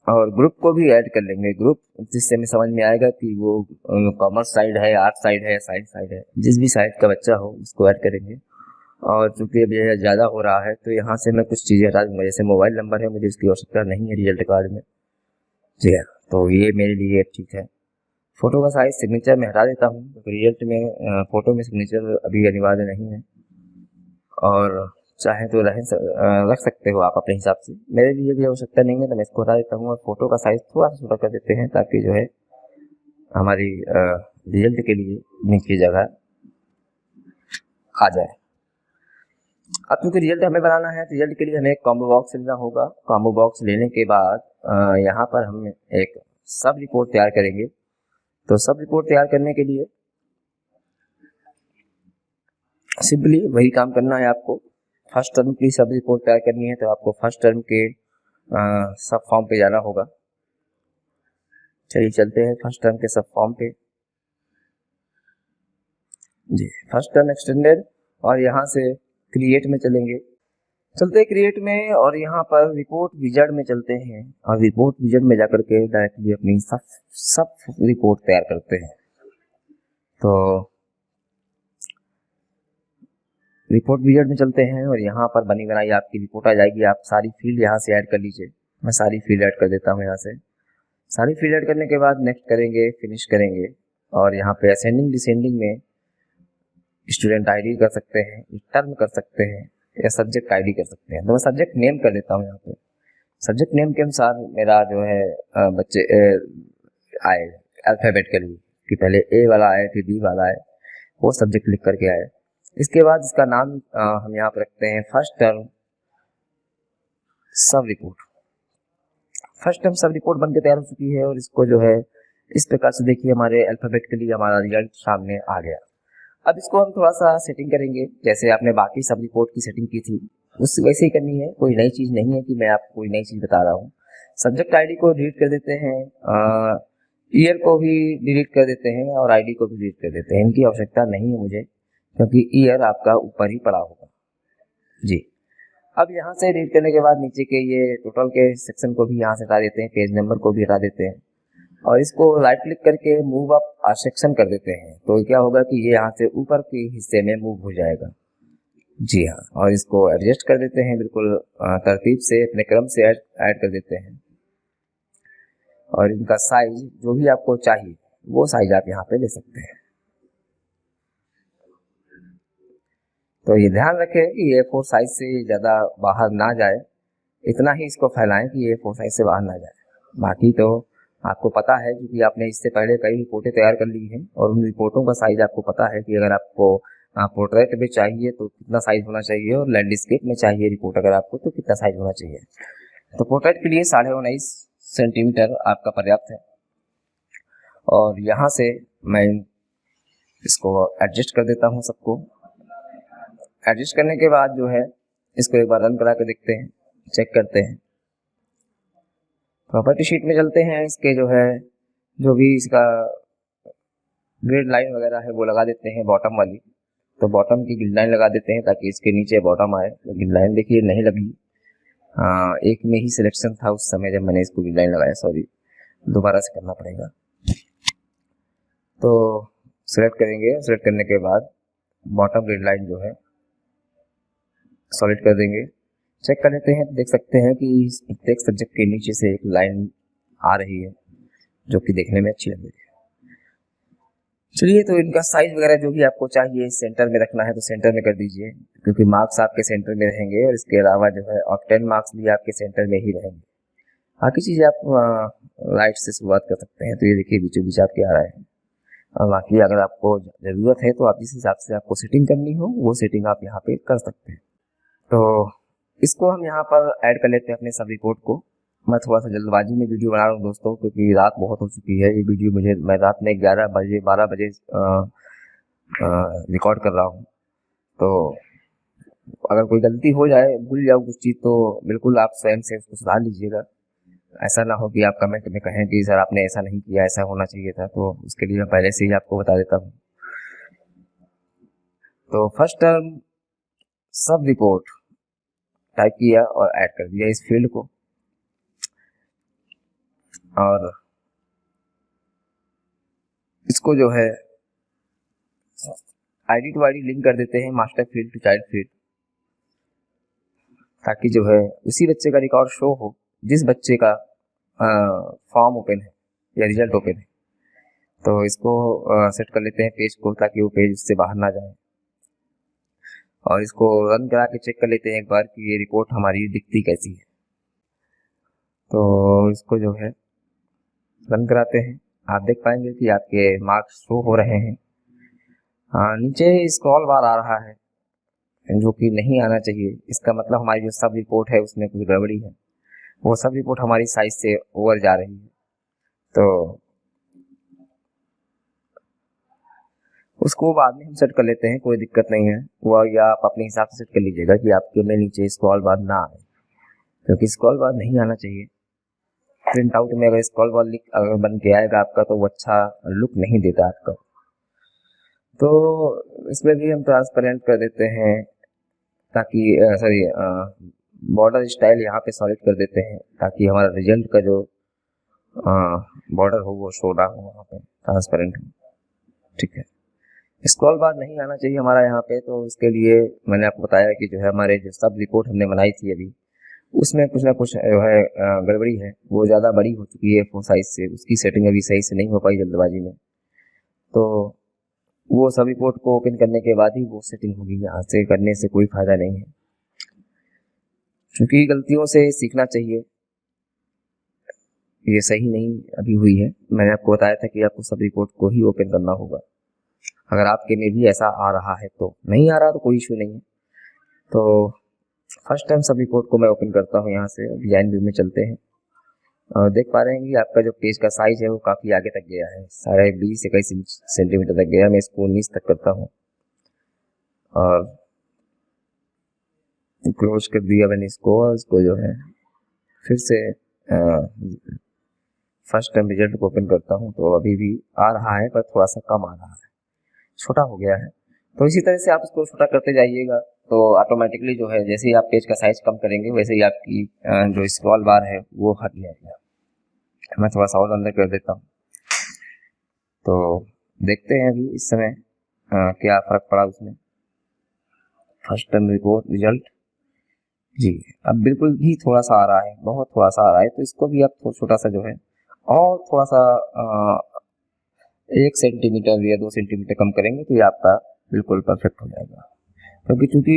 और ग्रुप को भी ऐड कर लेंगे, ग्रुप जिससे हमें समझ में आएगा कि वो कॉमर्स साइड है, आर्ट साइड है, साइंस साइड है, जिस भी साइड का बच्चा हो उसको ऐड करेंगे। और चूंकि अब यह ज़्यादा हो रहा है तो यहाँ से मैं कुछ चीज़ें हटा दूंगा, जैसे मोबाइल नंबर है, मुझे इसकी आवश्यकता नहीं है रिजल्ट कार्ड में। जी हाँ, तो ये मेरे लिए ठीक है। फोटो का साइज सिग्नेचर में हटा देता हूँ, क्योंकि रिजल्ट में फोटो में सिग्नेचर अभी अनिवार्य नहीं है। और चाहे तो रख सकते हो आप अपने हिसाब से, मेरे लिए भी आवश्यकता नहीं है तो मैं इसको हटा देता हूँ। और फोटो का साइज थोड़ा सा छोटा कर देते हैं, ताकि जो है हमारी रिजल्ट के लिए नीचे जगह आ जाए। अब क्योंकि रिजल्ट हमें बनाना है तो रिजल्ट के लिए हमें एक कॉम्बो बॉक्स लेना होगा। कॉम्बो बॉक्स लेने के बाद यहाँ पर हम एक सब रिपोर्ट तैयार करेंगे। तो सब रिपोर्ट तैयार करने के लिए सिंपली वही काम करना है आपको। फर्स्ट टर्म की सब रिपोर्ट तैयार करनी है, तो आपको फर्स्ट टर्म के सब फॉर्म पे जाना होगा। चलिए चलते हैं फर्स्ट टर्म के सब फॉर्म पे। जी, फर्स्ट टर्म एक्सटेंडेड, और यहाँ से क्रिएट में चलेंगे। चलते क्रिएट में, और यहाँ पर रिपोर्ट विजार्ड में चलते हैं, और रिपोर्ट विजार्ड में जाकर के डायरेक्टली अपनी सब रिपोर्ट तैयार करते हैं। तो रिपोर्ट विजार्ड में चलते हैं, और यहाँ पर बनी बनाई आपकी रिपोर्ट आ जाएगी। आप सारी फील्ड यहाँ से ऐड कर लीजिए। मैं सारी फील्ड ऐड कर देता हूँ यहाँ से। सारी फील्ड ऐड करने के बाद नेक्स्ट करेंगे, फिनिश करेंगे। और यहाँ पे असेंडिंग डिसेंडिंग में स्टूडेंट आईडी कर सकते हैं, टर्म कर सकते हैं, या सब्जेक्ट आईडी कर सकते हैं। तो मैं सब्जेक्ट नेम कर देता हूँ यहाँ पे। सब्जेक्ट नेम के अनुसार मेरा जो है बच्चे आए अल्फाबेटिकली, कि पहले ए वाला आए फिर बी वाला आए, वो सब्जेक्ट लिख करके आए। इसके बाद इसका नाम हम यहाँ पर रखते हैं फर्स्ट टर्म सब रिपोर्ट। फर्स्ट टर्म सब रिपोर्ट बनकर तैयार हो चुकी है, और इसको जो है इस प्रकार से देखिए हमारे अल्फाबेटिकली हमारा रिजल्ट सामने आ गया। अब इसको हम थोड़ा सा सेटिंग करेंगे, जैसे आपने बाकी सब रिपोर्ट की सेटिंग की थी उस वैसे ही करनी है। कोई नई चीज नहीं है कि मैं आपको कोई नई चीज बता रहा हूँ। सब्जेक्ट आईडी को डिलीट कर देते हैं, ईयर को भी डिलीट कर देते हैं, और आईडी को भी डिलीट कर देते हैं। इनकी आवश्यकता नहीं है मुझे, क्योंकि ईयर आपका ऊपर ही पड़ा होगा। जी, अब यहाँ से डिलीट करने के बाद नीचे के ये टोटल के सेक्शन को भी यहाँ से हटा देते हैं, पेज नंबर को भी हटा देते हैं, और इसको राइट क्लिक करके मूव अप सेक्शन कर देते हैं। तो क्या होगा कि ये यहाँ से ऊपर के हिस्से में मूव हो जाएगा। जी हाँ, और इसको एडजस्ट कर देते हैं बिल्कुल तरतीब से, अपने क्रम से ऐड कर देते हैं। और इनका साइज जो भी आपको चाहिए वो साइज आप यहाँ पे ले सकते हैं। तो ये ध्यान रखें कि A4 साइज से ज़्यादा बाहर ना जाए, इतना ही इसको फैलाएं कि A4 साइज से बाहर ना जाए। बाकी तो आपको पता है क्योंकि आपने इससे पहले कई रिपोर्टें तैयार कर ली हैं और उन रिपोर्टों का साइज आपको पता है कि अगर आपको पोर्ट्रेट में चाहिए तो कितना साइज होना चाहिए और लैंडस्केप में चाहिए रिपोर्ट अगर आपको तो कितना साइज होना चाहिए। तो पोर्ट्रेट के लिए 19.5 सेंटीमीटर आपका पर्याप्त है। और यहाँ से मैं इसको एडजस्ट कर देता हूँ सबको। एडजस्ट करने के बाद जो है इसको एक बार रन करा के देखते हैं, चेक करते हैं। प्रॉपर्टी शीट में चलते हैं, इसके जो है जो भी इसका ग्रिड लाइन वगैरह है वो लगा देते हैं बॉटम वाली। तो बॉटम की ग्रिड लाइन लगा देते हैं ताकि इसके नीचे बॉटम आए। तो ग्रिड लाइन देखिए नहीं लगी, एक में ही सिलेक्शन था उस समय जब मैंने इसको ग्रिड लाइन लगाया, सॉरी दोबारा से करना पड़ेगा। तो सिलेक्ट करेंगे, सिलेक्ट करने के बाद बॉटम ग्रिड लाइन जो है सॉलिड कर देंगे। चेक कर लेते हैं, देख सकते हैं कि प्रत्येक सब्जेक्ट के नीचे से एक लाइन आ रही है जो कि देखने में अच्छी लग रही है। चलिए, तो इनका साइज वगैरह जो भी आपको चाहिए सेंटर में रखना है तो सेंटर में कर दीजिए, क्योंकि मार्क्स आपके सेंटर में रहेंगे और इसके अलावा जो है ऑक्टेन मार्क्स भी आपके सेंटर में ही रहेंगे। बाकी चीज़ें आप राइट से शुरुआत कर सकते हैं। तो ये देखिए बीचों बीच आपके आ रहे हैं। और बाकी अगर आपको ज़रूरत है तो आप जिस हिसाब से आपको सेटिंग करनी हो वो सेटिंग आप यहाँ पे कर सकते हैं। तो इसको हम यहाँ पर ऐड कर लेते हैं अपने सब रिपोर्ट को। मैं थोड़ा सा जल्दबाजी में वीडियो बना रहा हूँ दोस्तों, क्योंकि रात बहुत हो चुकी है। ये वीडियो मैं रात में 11 बजे 12 बजे रिकॉर्ड कर रहा हूँ। तो अगर कोई गलती हो जाए, भूल जाओ कुछ चीज़, तो बिल्कुल आप स्वयं से उसको सुधार लीजिएगा। ऐसा ना हो कि आप कमेंट में कहें कि सर आपने ऐसा नहीं किया, ऐसा होना चाहिए था। तो उसके लिए मैं पहले से ही आपको बता देता हूँ। तो फर्स्ट टर्म सब रिपोर्ट टाइप किया और ऐड कर दिया इस फील्ड को, और इसको जो है आईडी टू आईडी लिंक कर देते हैं master field to child field, ताकि जो है उसी बच्चे का रिकॉर्ड शो हो जिस बच्चे का फॉर्म ओपन है या रिजल्ट ओपन है। तो इसको सेट कर लेते हैं पेज को, ताकि वो पेज उससे बाहर ना जाए। और इसको रन करा के चेक कर लेते हैं एक बार कि ये रिपोर्ट हमारी दिखती कैसी है। तो इसको जो है रन कराते हैं, आप देख पाएंगे कि आपके मार्क्स शो हो रहे हैं। नीचे स्क्रॉल बार आ रहा है जो कि नहीं आना चाहिए। इसका मतलब हमारी जो सब रिपोर्ट है उसमें कुछ गड़बड़ी है, वो सब रिपोर्ट हमारी साइज से ओवर जा रही है। तो उसको बाद में हम सेट कर लेते हैं, कोई दिक्कत नहीं है वो, या आप अपने हिसाब से सेट कर लीजिएगा कि आपके में नीचे स्क्रॉल बार ना आए, क्योंकि स्क्रॉल बार नहीं आना चाहिए। प्रिंट आउट में अगर स्क्रॉल बार अगर बन के आएगा आपका तो वो अच्छा लुक नहीं देता आपका। तो इसमें भी हम ट्रांसपेरेंट कर देते हैं, ताकि सॉरी बॉर्डर स्टाइल यहाँ पे सॉलिड कर देते हैं, ताकि हमारा रिजल्ट का जो बॉर्डर हो वो शो ना हो, वहाँ पे ट्रांसपेरेंट हो। ठीक है, स्क्रॉल बार नहीं आना चाहिए हमारा यहाँ पे। तो इसके लिए मैंने आपको बताया कि जो है हमारे जो सब रिपोर्ट हमने बनाई थी अभी, उसमें कुछ ना कुछ जो है गड़बड़ी है, वो ज़्यादा बड़ी हो चुकी है A4 साइज से। उसकी सेटिंग अभी सही से नहीं हो पाई जल्दबाजी में। तो वो सब रिपोर्ट को ओपन करने के बाद ही वो सेटिंग होगी, यहाँ से करने से कोई फायदा नहीं है, क्योंकि गलतियों से सीखना चाहिए। ये सही नहीं अभी हुई है। मैंने आपको बताया था कि आपको सब रिपोर्ट को ही ओपन करना होगा। अगर आपके में भी ऐसा आ रहा है, तो नहीं आ रहा तो कोई इशू नहीं है। तो फर्स्ट टाइम सब रिपोर्ट को मैं ओपन करता हूँ। यहाँ से डिजाइन व्यू में चलते हैं और देख पा रहे हैं कि आपका जो पेज का साइज है वो काफ़ी आगे तक गया है, 20-21 सेंटीमीटर तक गया। मैं इसको 19 तक करता हूँ और क्लोज कर दिया मैंने इसको। और इसको जो है फिर से फर्स्ट टाइम रिजल्ट को ओपन करता हूँ, तो अभी भी आ रहा है पर थोड़ा सा कम आ रहा है, छोटा हो गया है। तो इसी तरह से आप इसको छोटा करते जाइएगा, तो ऑटोमेटिकली जो है जैसे ही आप पेज का साइज कम करेंगे वैसे ही आपकी जो स्क्रॉल बार है वो हट जाएगा। मैं थोड़ा सा और अंदर कर देता हूँ, तो देखते हैं अभी इस समय क्या फ़र्क पड़ा उसमें। फर्स्ट टर्म रिपोर्ट रिजल्ट जी। अब बिल्कुल भी थोड़ा सा आ रहा है, बहुत थोड़ा सा आ रहा है, तो इसको भी आप छोटा सा जो है और थोड़ा सा 1 सेंटीमीटर या 2 सेंटीमीटर कम करेंगे तो ये आपका बिल्कुल परफेक्ट हो जाएगा। क्योंकि चूंकि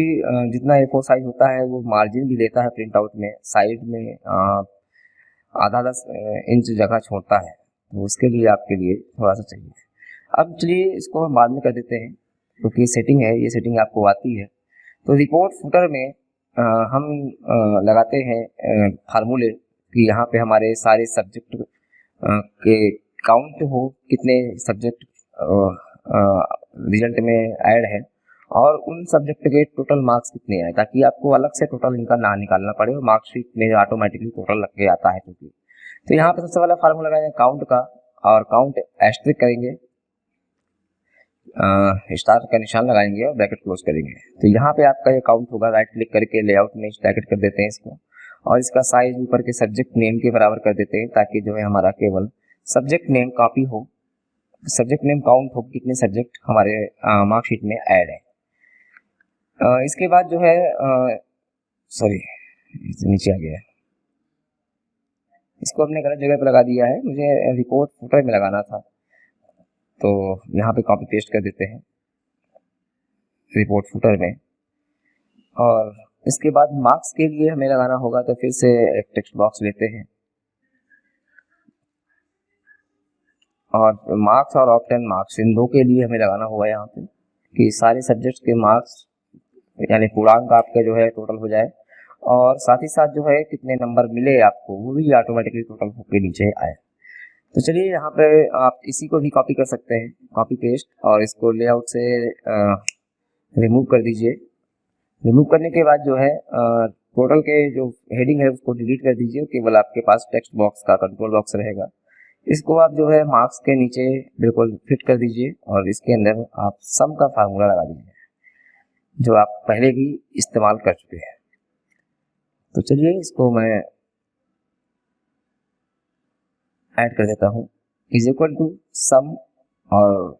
जितना A4 साइज होता है वो मार्जिन भी लेता है प्रिंट आउट में, साइड में आधा 10 इंच जगह छोड़ता है, तो उसके लिए आपके लिए थोड़ा सा चाहिए। अब चलिए इसको हम बाद में कर देते हैं, क्योंकि ये सेटिंग है, ये सेटिंग आपको आती है। तो रिपोर्ट फुटर में हम लगाते हैं फार्मूले कि यहाँ पे हमारे सारे सब्जेक्ट के काउंट हो, कितने सब्जेक्ट रिजल्ट में ऐड है और उन सब्जेक्ट के टोटल मार्क्स कितने आए, ताकि आपको अलग से टोटल इनका ना निकालना पड़े और मार्कशीट में ऑटोमेटिकली टोटल लग के आता है। क्योंकि तो यहाँ पे सबसे पहला फार्मूला लगाएंगे काउंट का, और काउंट एस्ट्रिक करेंगे, स्टार का निशान लगाएंगे और ब्रैकेट क्लोज करेंगे। तो यहाँ पे आपका ये काउंट होगा। राइट क्लिक करके लेआउट में ब्रैकेट कर देते हैं इसको, और इसका साइज ऊपर के सब्जेक्ट नेम के बराबर कर देते हैं, ताकि जो है हमारा केवल सब्जेक्ट नेम कॉपी हो, सब्जेक्ट नेम काउंट हो कितने सब्जेक्ट हमारे मार्कशीट में ऐड है। इसके बाद जो है सॉरी नीचे आ गया, इसको हमने गलत जगह पर लगा दिया है, मुझे रिपोर्ट फुटर में लगाना था, तो यहाँ पे कॉपी पेस्ट कर देते हैं रिपोर्ट फुटर में। और इसके बाद मार्क्स के लिए हमें लगाना होगा, तो फिर से एक टेक्स्ट बॉक्स लेते हैं और मार्क्स और ऑप्टेन मार्क्स इन दो के लिए हमें लगाना होगा यहाँ पे कि सारे सब्जेक्ट्स के मार्क्स यानी पूर्णांक आपका जो है टोटल हो जाए, और साथ ही साथ जो है कितने नंबर मिले आपको वो भी ऑटोमेटिकली टोटल होकर नीचे आए। तो चलिए यहाँ पे आप इसी को भी कॉपी कर सकते हैं, कॉपी पेस्ट, और इसको लेआउट से रिमूव कर दीजिए। रिमूव करने के बाद जो है टोटल के जो हेडिंग है उसको डिलीट कर दीजिए, केवल आपके पास टेक्स्ट बॉक्स का कंट्रोल बॉक्स रहेगा। इसको आप जो है मार्क्स के नीचे बिल्कुल फिट कर दीजिए और इसके अंदर आप सम का फार्मूला लगा दीजिए जो आप पहले भी इस्तेमाल कर चुके हैं। तो चलिए इसको मैं ऐड कर देता हूँ, इज इक्वल टू सम और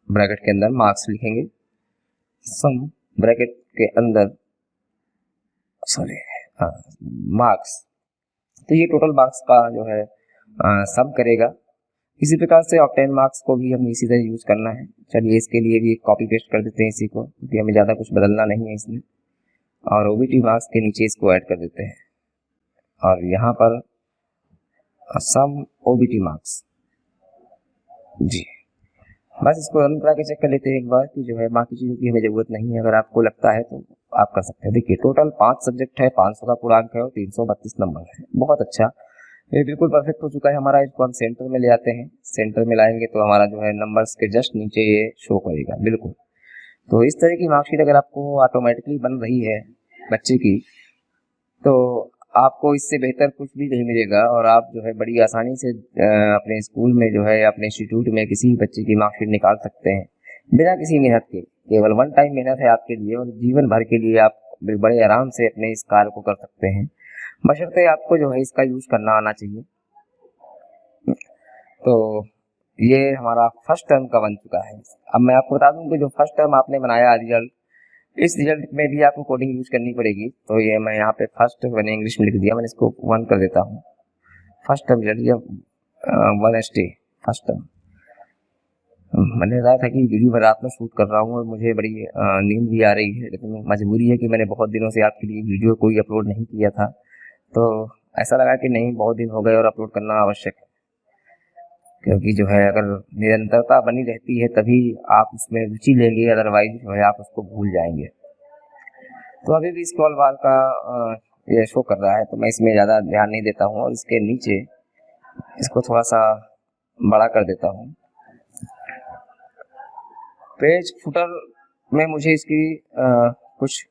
ब्रैकेट के अंदर मार्क्स लिखेंगे, सम ब्रैकेट के अंदर सॉरी मार्क्स। तो ये टोटल मार्क्स का जो है सम करेगा। इसी प्रकार से ऑब्टेन मार्क्स को भी हमें इसी तरह यूज करना है। चलिए इसके लिए भी कॉपी पेस्ट कर देते हैं इसी को, क्योंकि हमें ज़्यादा कुछ बदलना नहीं है इसमें, और ओबीटी मार्क्स के नीचे इसको ऐड कर देते हैं और यहाँ पर सम ओबीटी मार्क्स जी। बस इसको रन करा के चेक कर लेते हैं एक बार कि जो है बाकी चीज़ों की हमें ज़रूरत नहीं है। अगर आपको लगता है तो आप कर सकते हैं। देखिए टोटल 5 सब्जेक्ट है, 500 का पूर्णांक है और 332 नंबर है। बहुत अच्छा, ये बिल्कुल परफेक्ट हो चुका है हमारा। इसको हम सेंटर में ले आते हैं, सेंटर में लाएंगे तो हमारा जो है नंबर्स के जस्ट नीचे ये शो करेगा बिल्कुल। तो इस तरह की मार्कशीट अगर आपको ऑटोमेटिकली बन रही है बच्चे की, तो आपको इससे बेहतर कुछ भी नहीं मिलेगा और आप जो है बड़ी आसानी से अपने स्कूल में जो है अपने इंस्टीट्यूट में किसी भी बच्चे की मार्कशीट निकाल सकते हैं बिना किसी मेहनत के। केवल वन टाइम मेहनत है आपके लिए और जीवन भर के लिए आप बड़े आराम से अपने इस कार्य को कर सकते हैं, बशर्ते आपको जो है इसका यूज करना आना चाहिए। तो ये हमारा फर्स्ट टर्म का बन चुका है। अब मैं आपको बता दूं कि जो फर्स्ट टर्म आपने बनाया रिजल्ट, इस रिजल्ट में भी आपको कोडिंग यूज करनी पड़ेगी। तो ये मैं यहाँ पे फर्स्ट मैंने इंग्लिश में लिख दिया, मैंने इसको 1 कर देता हूँ। First term result 1ST first term. मैंने बताया था कि वीडियो रात में शूट कर रहा हूँ और मुझे बड़ी नींद भी आ रही है, लेकिन मजबूरी है कि मैंने बहुत दिनों से आपके लिए वीडियो कोई अपलोड नहीं किया था। तो ऐसा लगा कि नहीं, बहुत दिन हो गए और अपलोड करना आवश्यक है, क्योंकि जो है अगर निरंतरता बनी रहती है तभी आप उसमें रुचि लेंगे, अदरवाइज जो है आप उसको भूल जाएंगे। तो अभी भी स्क्रॉल बार का ये शो कर रहा है, तो मैं इसमें ज़्यादा ध्यान नहीं देता हूँ और इसके नीचे इसको थोड़ा सा बड़ा कर देता हूँ। पेज फुटर में मुझे इसकी कुछ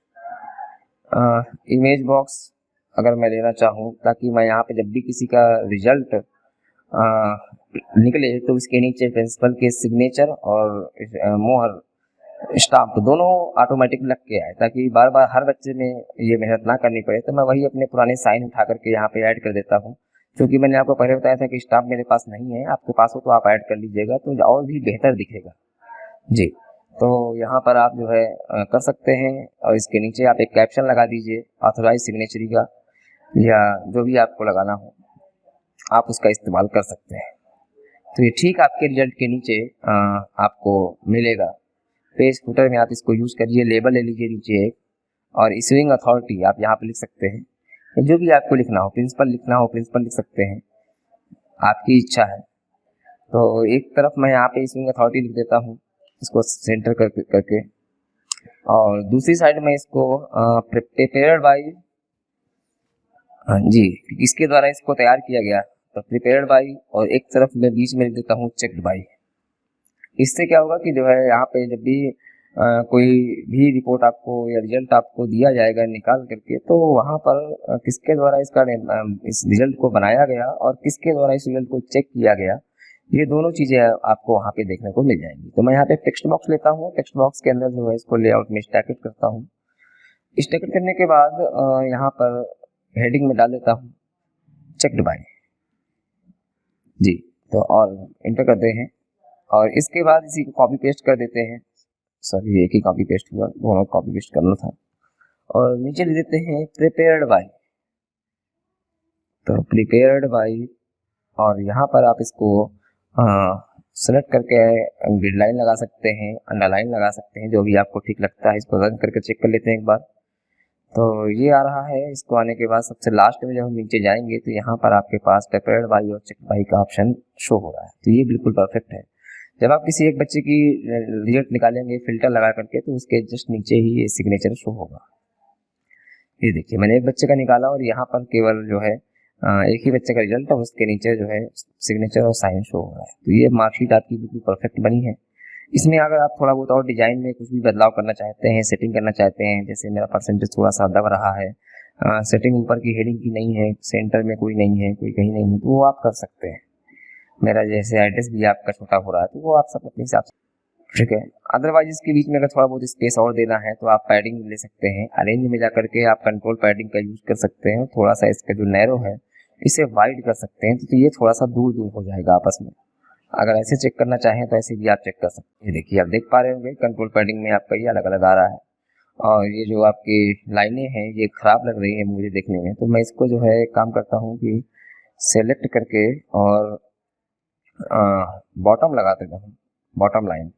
इमेज बॉक्स अगर मैं लेना चाहूँ, ताकि मैं यहाँ पे जब भी किसी का रिजल्ट निकले तो इसके नीचे प्रिंसिपल के सिग्नेचर और मोहर स्टाम्प दोनों ऑटोमेटिक लग के आए, ताकि बार बार हर बच्चे में ये मेहनत ना करनी पड़े। तो मैं वही अपने पुराने साइन उठा करके यहाँ पे ऐड कर देता हूँ, क्योंकि मैंने आपको पहले बताया था कि स्टाम्प मेरे पास नहीं है, आपके पास हो तो आप ऐड कर लीजिएगा तो और भी बेहतर दिखेगा जी। तो यहाँ पर आप जो है कर सकते हैं, और इसके नीचे आप एक कैप्शन लगा दीजिए ऑथोराइज सिग्नेचरी का, या जो भी आपको लगाना हो आप उसका इस्तेमाल कर सकते हैं। तो ये ठीक आपके रिजल्ट के नीचे आपको मिलेगा। पेज फुटर में आप इसको यूज़ करिए, लेबल ले लीजिए नीचे एक, और इशूइंग अथॉरिटी आप यहाँ पे लिख सकते हैं। जो भी आपको लिखना हो, प्रिंसिपल लिखना हो प्रिंसिपल लिख सकते हैं, आपकी इच्छा है। तो एक तरफ मैं यहाँ पे इशूइंग अथॉरिटी लिख देता हूँ, इसको सेंटर करके, और दूसरी साइड में इसको प्रिपेयर्ड बाय, जी, किसके द्वारा इसको तैयार किया गया, तो प्रिपेयर्ड बाय, और एक तरफ मैं बीच में लिख देता हूँ चेक्ड बाय। इससे क्या होगा कि जो है यहाँ पे जब भी कोई भी रिपोर्ट आपको या रिजल्ट आपको दिया जाएगा निकाल करके, तो वहाँ पर किसके द्वारा इसका इस रिजल्ट को बनाया गया और किसके द्वारा इस रिजल्ट को चेक किया गया, ये दोनों चीज़ें आपको वहाँ पे देखने को मिल जाएंगी। तो मैं यहाँ पे टेक्स्ट बॉक्स लेता हूँ, टेक्स्ट बॉक्स के अंदर जो है इसको लेआउट में स्टैकेट करता हूँ। स्टैकेट करने के बाद यहाँ पर हेडिंग में डाल देता हूँ चेक्ड बाय, जी। तो और इंटर करते हैं, और इसके बाद इसी को कॉपी पेस्ट कर देते हैं। सॉरी, एक ही कॉपी पेस्ट हुआ, दोनों कॉपी पेस्ट करना था। और नीचे लिख देते हैं प्रिपेयर्ड बाय, तो प्रिपेयर्ड बाय, और यहाँ पर आप इसको सेलेक्ट करके ग्रिड लाइन लगा सकते हैं, अंडरलाइन लगा सकते हैं, जो भी आपको ठीक लगता है। इसको रन करके चेक कर लेते हैं एक बार। तो ये आ रहा है। इसको आने के बाद सबसे लास्ट में जब हम नीचे जाएंगे तो यहाँ पर आपके पास प्रिपेयर्ड बाय और चेक बाय का ऑप्शन शो हो रहा है। तो ये बिल्कुल परफेक्ट है। जब आप किसी एक बच्चे की रिजल्ट निकालेंगे फिल्टर लगा करके, तो उसके जस्ट नीचे ही ये सिग्नेचर शो होगा। ये देखिए, मैंने एक बच्चे का निकाला और यहाँ पर केवल जो है एक ही बच्चे का रिजल्ट और उसके नीचे जो है सिग्नेचर और साइन शो हो रहा है। तो ये मार्कशीट आपकी बिल्कुल परफेक्ट बनी है। इसमें अगर आप थोड़ा बहुत और डिजाइन में कुछ भी बदलाव करना चाहते हैं, सेटिंग करना चाहते हैं, जैसे मेरा परसेंटेज थोड़ा सा दब रहा है, सेटिंग ऊपर की हेडिंग की नहीं है, सेंटर में कोई नहीं है, कोई कहीं नहीं है, तो वो आप कर सकते हैं। मेरा जैसे एड्रेस भी आपका छोटा हो रहा है, तो वो आप सब अपने हिसाब से, ठीक है। अदरवाइज इसके बीच में अगर थोड़ा बहुत स्पेस और देना है तो आप पैडिंग ले सकते हैं। अरेंज में जाकर के आप कंट्रोल पैडिंग का यूज कर सकते हैं। थोड़ा सा इसका जो नैरो है इसे वाइड कर सकते हैं, तो ये थोड़ा सा दूर दूर हो जाएगा आपस में। अगर ऐसे चेक करना चाहें तो ऐसे भी आप चेक कर सकते हैं। देखिए, आप देख पा रहे होंगे कंट्रोल पैडिंग में आपका ये अलग अलग आ रहा है, और ये जो आपकी लाइनें हैं ये खराब लग रही है मुझे देखने में। तो मैं इसको जो है काम करता हूँ कि सेलेक्ट करके और बॉटम लगा देता हूँ, बॉटम लाइन।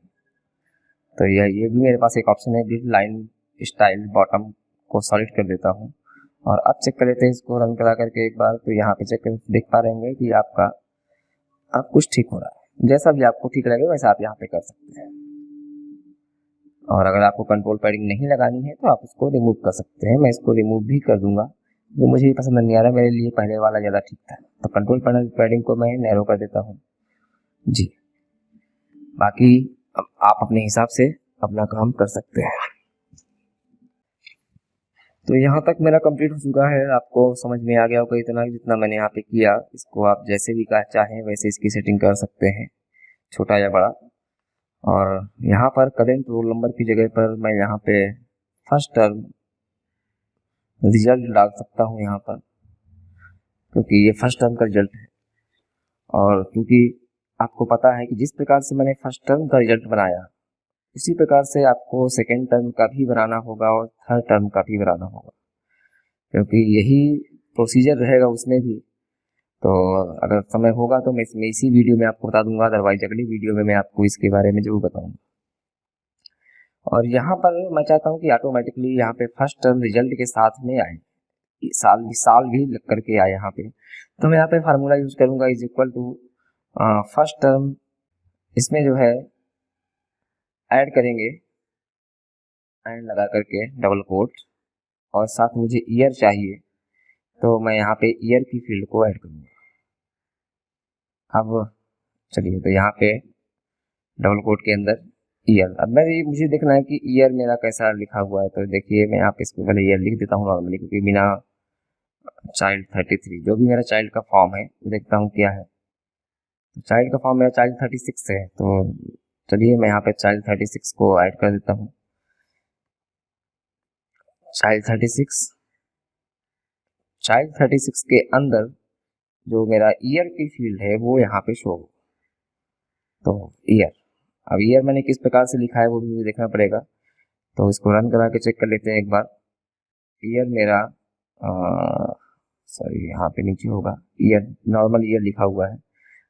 तो ये भी मेरे पास एक ऑप्शन है, ग्रिड लाइन स्टाइल बॉटम को सॉलिड कर देता हूँ। और अब चेक कर लेते हैं इसको रन करा करके एक बार। तो यहाँ पे चेक कर देख पा रहे होंगे कि आपका अब कुछ ठीक हो रहा है। जैसा भी आपको ठीक लगे वैसा आप यहाँ पे कर सकते हैं। और अगर आपको कंट्रोल पैडिंग नहीं लगानी है तो आप उसको रिमूव कर सकते हैं। मैं इसको रिमूव भी कर दूंगा, जो मुझे पसंद नहीं आ रहा, मेरे लिए पहले वाला ज़्यादा ठीक था। तो कंट्रोल पैडिंग को मैं नैरो कर देता हूँ, जी। बाकी अब आप अपने हिसाब से अपना काम कर सकते हैं। तो यहाँ तक मेरा कंप्लीट हो चुका है। आपको समझ में आ गया होगा इतना जितना मैंने यहाँ पे किया। इसको आप जैसे भी चाहें वैसे इसकी सेटिंग कर सकते हैं, छोटा या बड़ा। और यहाँ पर करेंट रोल नंबर की जगह पर मैं यहाँ पे फर्स्ट टर्म रिजल्ट डाल सकता हूँ यहाँ पर, क्योंकि ये फर्स्ट टर्म का रिजल्ट है। और क्योंकि आपको पता है कि जिस प्रकार से मैंने फर्स्ट टर्म का रिजल्ट बनाया उसी प्रकार से आपको सेकेंड टर्म का भी बनाना होगा और थर्ड टर्म का भी बनाना होगा, क्योंकि यही प्रोसीजर रहेगा उसमें भी। तो अगर समय होगा तो मैं इसी वीडियो में आपको बता दूंगा, अदरवाइज अगली वीडियो में मैं आपको इसके बारे में जरूर बताऊंगा। और यहाँ पर मैं चाहता हूँ कि ऑटोमेटिकली यहाँ पे फर्स्ट टर्म रिजल्ट के साथ में आए, साल भी लग करके आए यहाँ पे। तो मैं यहाँ पे फार्मूला यूज करूंगा, is equal to first term, इसमें जो है ऐड करेंगे एंड लगा करके डबल कोट, और साथ मुझे ईयर चाहिए तो मैं यहाँ पे ईयर की फील्ड को ऐड करूँगा। अब चलिए, तो यहाँ पे डबल कोट के अंदर ईयर। अब मुझे देखना है कि ईयर मेरा कैसा लिखा हुआ है। तो देखिए, मैं यहाँ पे इसको पहले ईयर लिख देता हूँ नॉर्मली, क्योंकि बिना चाइल्ड 33 जो भी मेरा चाइल्ड का फॉर्म है वो देखता हूँ क्या है। तो चाइल्ड का फॉर्म मेरा चाइल्ड 36 है। तो चलिए, मैं यहाँ पे चाइल्ड 36 को ऐड कर देता हूँ। चाइल्ड 36 के अंदर जो मेरा ईयर की फील्ड है वो यहाँ पे शो हो, तो ईयर। अब ईयर मैंने किस प्रकार से लिखा है वो भी मुझे देखना पड़ेगा, तो इसको रन करा के चेक कर लेते हैं एक बार। ईयर मेरा सॉरी यहाँ पे नीचे होगा, ईयर नॉर्मल ईयर लिखा हुआ है,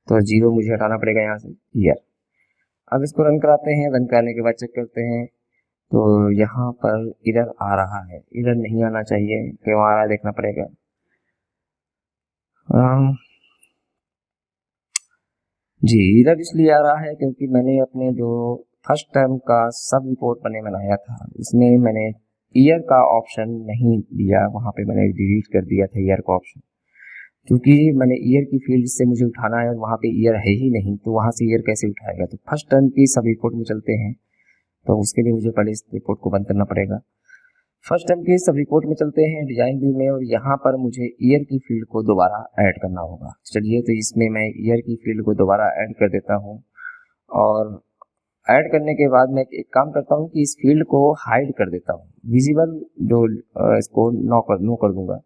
तो 0 मुझे हटाना पड़ेगा यहाँ से ईयर। अब इसको रन कराते हैं, रन कराने के बाद चेक करते हैं, तो यहाँ पर एरर आ रहा है, एरर नहीं आना चाहिए, क्यों आ रहा है देखना पड़ेगा। जी एरर इसलिए आ रहा है क्योंकि मैंने अपने जो फर्स्ट टर्म का सब रिपोर्ट बनाया था उसमें मैंने ईयर का ऑप्शन नहीं दिया, वहाँ पे मैंने डिलीट कर दिया था ईयर का ऑप्शन, क्योंकि मैंने ईयर की फील्ड से मुझे उठाना है और वहाँ पे ईयर है ही नहीं, तो वहाँ से ईयर कैसे उठाएगा। तो फर्स्ट टर्म की सब रिपोर्ट में चलते हैं, तो उसके लिए मुझे पहले इस रिपोर्ट को बंद करना पड़ेगा। फर्स्ट टर्म की सब रिपोर्ट में चलते हैं डिजाइन व्यू में, और यहाँ पर मुझे ईयर की फील्ड को दोबारा ऐड करना होगा। चलिए तो इसमें मैं ईयर की फील्ड को दोबारा ऐड कर देता हूँ, और ऐड करने के बाद मैं एक काम करता हूँ कि इस फील्ड को हाइड कर देता हूँ, विजिबल जो इसको नो कर दूंगा,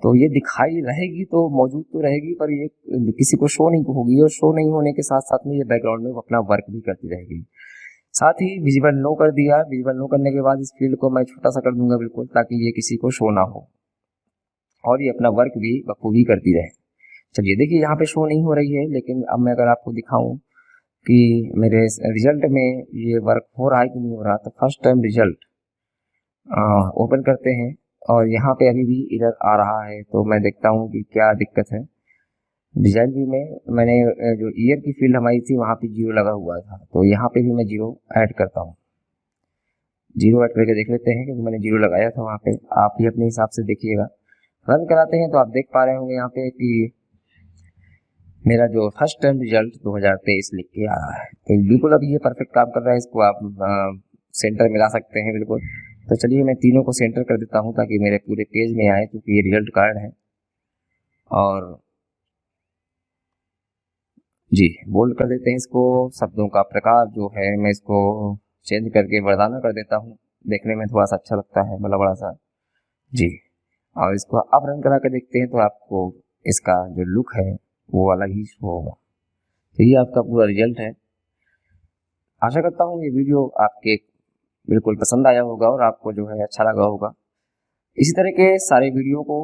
तो ये दिखाई रहेगी तो मौजूद तो रहेगी, पर ये किसी को शो नहीं होगी, और शो नहीं होने के साथ साथ में ये बैकग्राउंड में अपना वर्क भी करती रहेगी। साथ ही विजिबल नो कर दिया, विजिबल नो करने के बाद इस फील्ड को मैं छोटा सा कर दूंगा बिल्कुल, ताकि ये किसी को शो ना हो और ये अपना वर्क भी बखूबी करती रहे। चलिए देखिए यहाँ पे शो नहीं हो रही है, लेकिन अब मैं अगर आपको दिखाऊं कि मेरे रिजल्ट में ये वर्क हो रहा है कि नहीं हो रहा, तो फर्स्ट टाइम रिजल्ट ओपन करते हैं, और यहाँ पे अभी भी एरर आ रहा है, तो मैं देखता हूँ कि क्या दिक्कत है। डिजाइन व्यू में मैंने जो ईयर की फील्ड हमारी थी वहाँ पे 0 लगा हुआ था, तो यहाँ पे भी मैं 0 ऐड करता हूँ, 0 ऐड करके देख लेते हैं, क्योंकि मैंने 0 लगाया था वहाँ पे। आप भी अपने हिसाब से देखिएगा। रन कराते हैं तो आप देख पा रहे होंगे यहाँ पे कि मेरा जो फर्स्ट टर्म रिजल्ट 2023 लिख के आ रहा है, तो बिल्कुल अभी ये परफेक्ट काम कर रहा है। इसको आप सेंटर मिला सकते हैं बिल्कुल। तो चलिए मैं तीनों को सेंटर कर देता हूँ ताकि मेरे पूरे पेज में आए, क्योंकि ये रिजल्ट कार्ड है। और जी बोल्ड कर देते हैं इसको। शब्दों का प्रकार जो है मैं इसको चेंज करके वर्दाना कर देता हूँ, देखने में थोड़ा सा अच्छा लगता है, मतलब बड़ा सा जी। और इसको अब रन करा कर देखते हैं तो आपको इसका जो लुक है वो अलग ही शो होगा। तो ये आपका पूरा रिजल्ट है। आशा करता हूँ ये वीडियो आपके बिल्कुल पसंद आया होगा और आपको जो है अच्छा लगा होगा। इसी तरह के सारे वीडियो को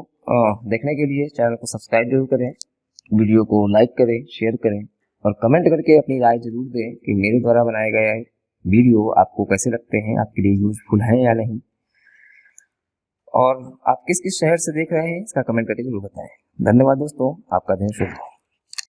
देखने के लिए चैनल को सब्सक्राइब जरूर करें, वीडियो को लाइक करें, शेयर करें, और कमेंट करके अपनी राय जरूर दें कि मेरे द्वारा बनाए गए वीडियो आपको कैसे लगते हैं, आपके लिए यूजफुल हैं या नहीं, और आप किस किस शहर से देख रहे हैं इसका कमेंट करके जरूर बताएं। धन्यवाद दोस्तों, आपका दिन शुभ हो।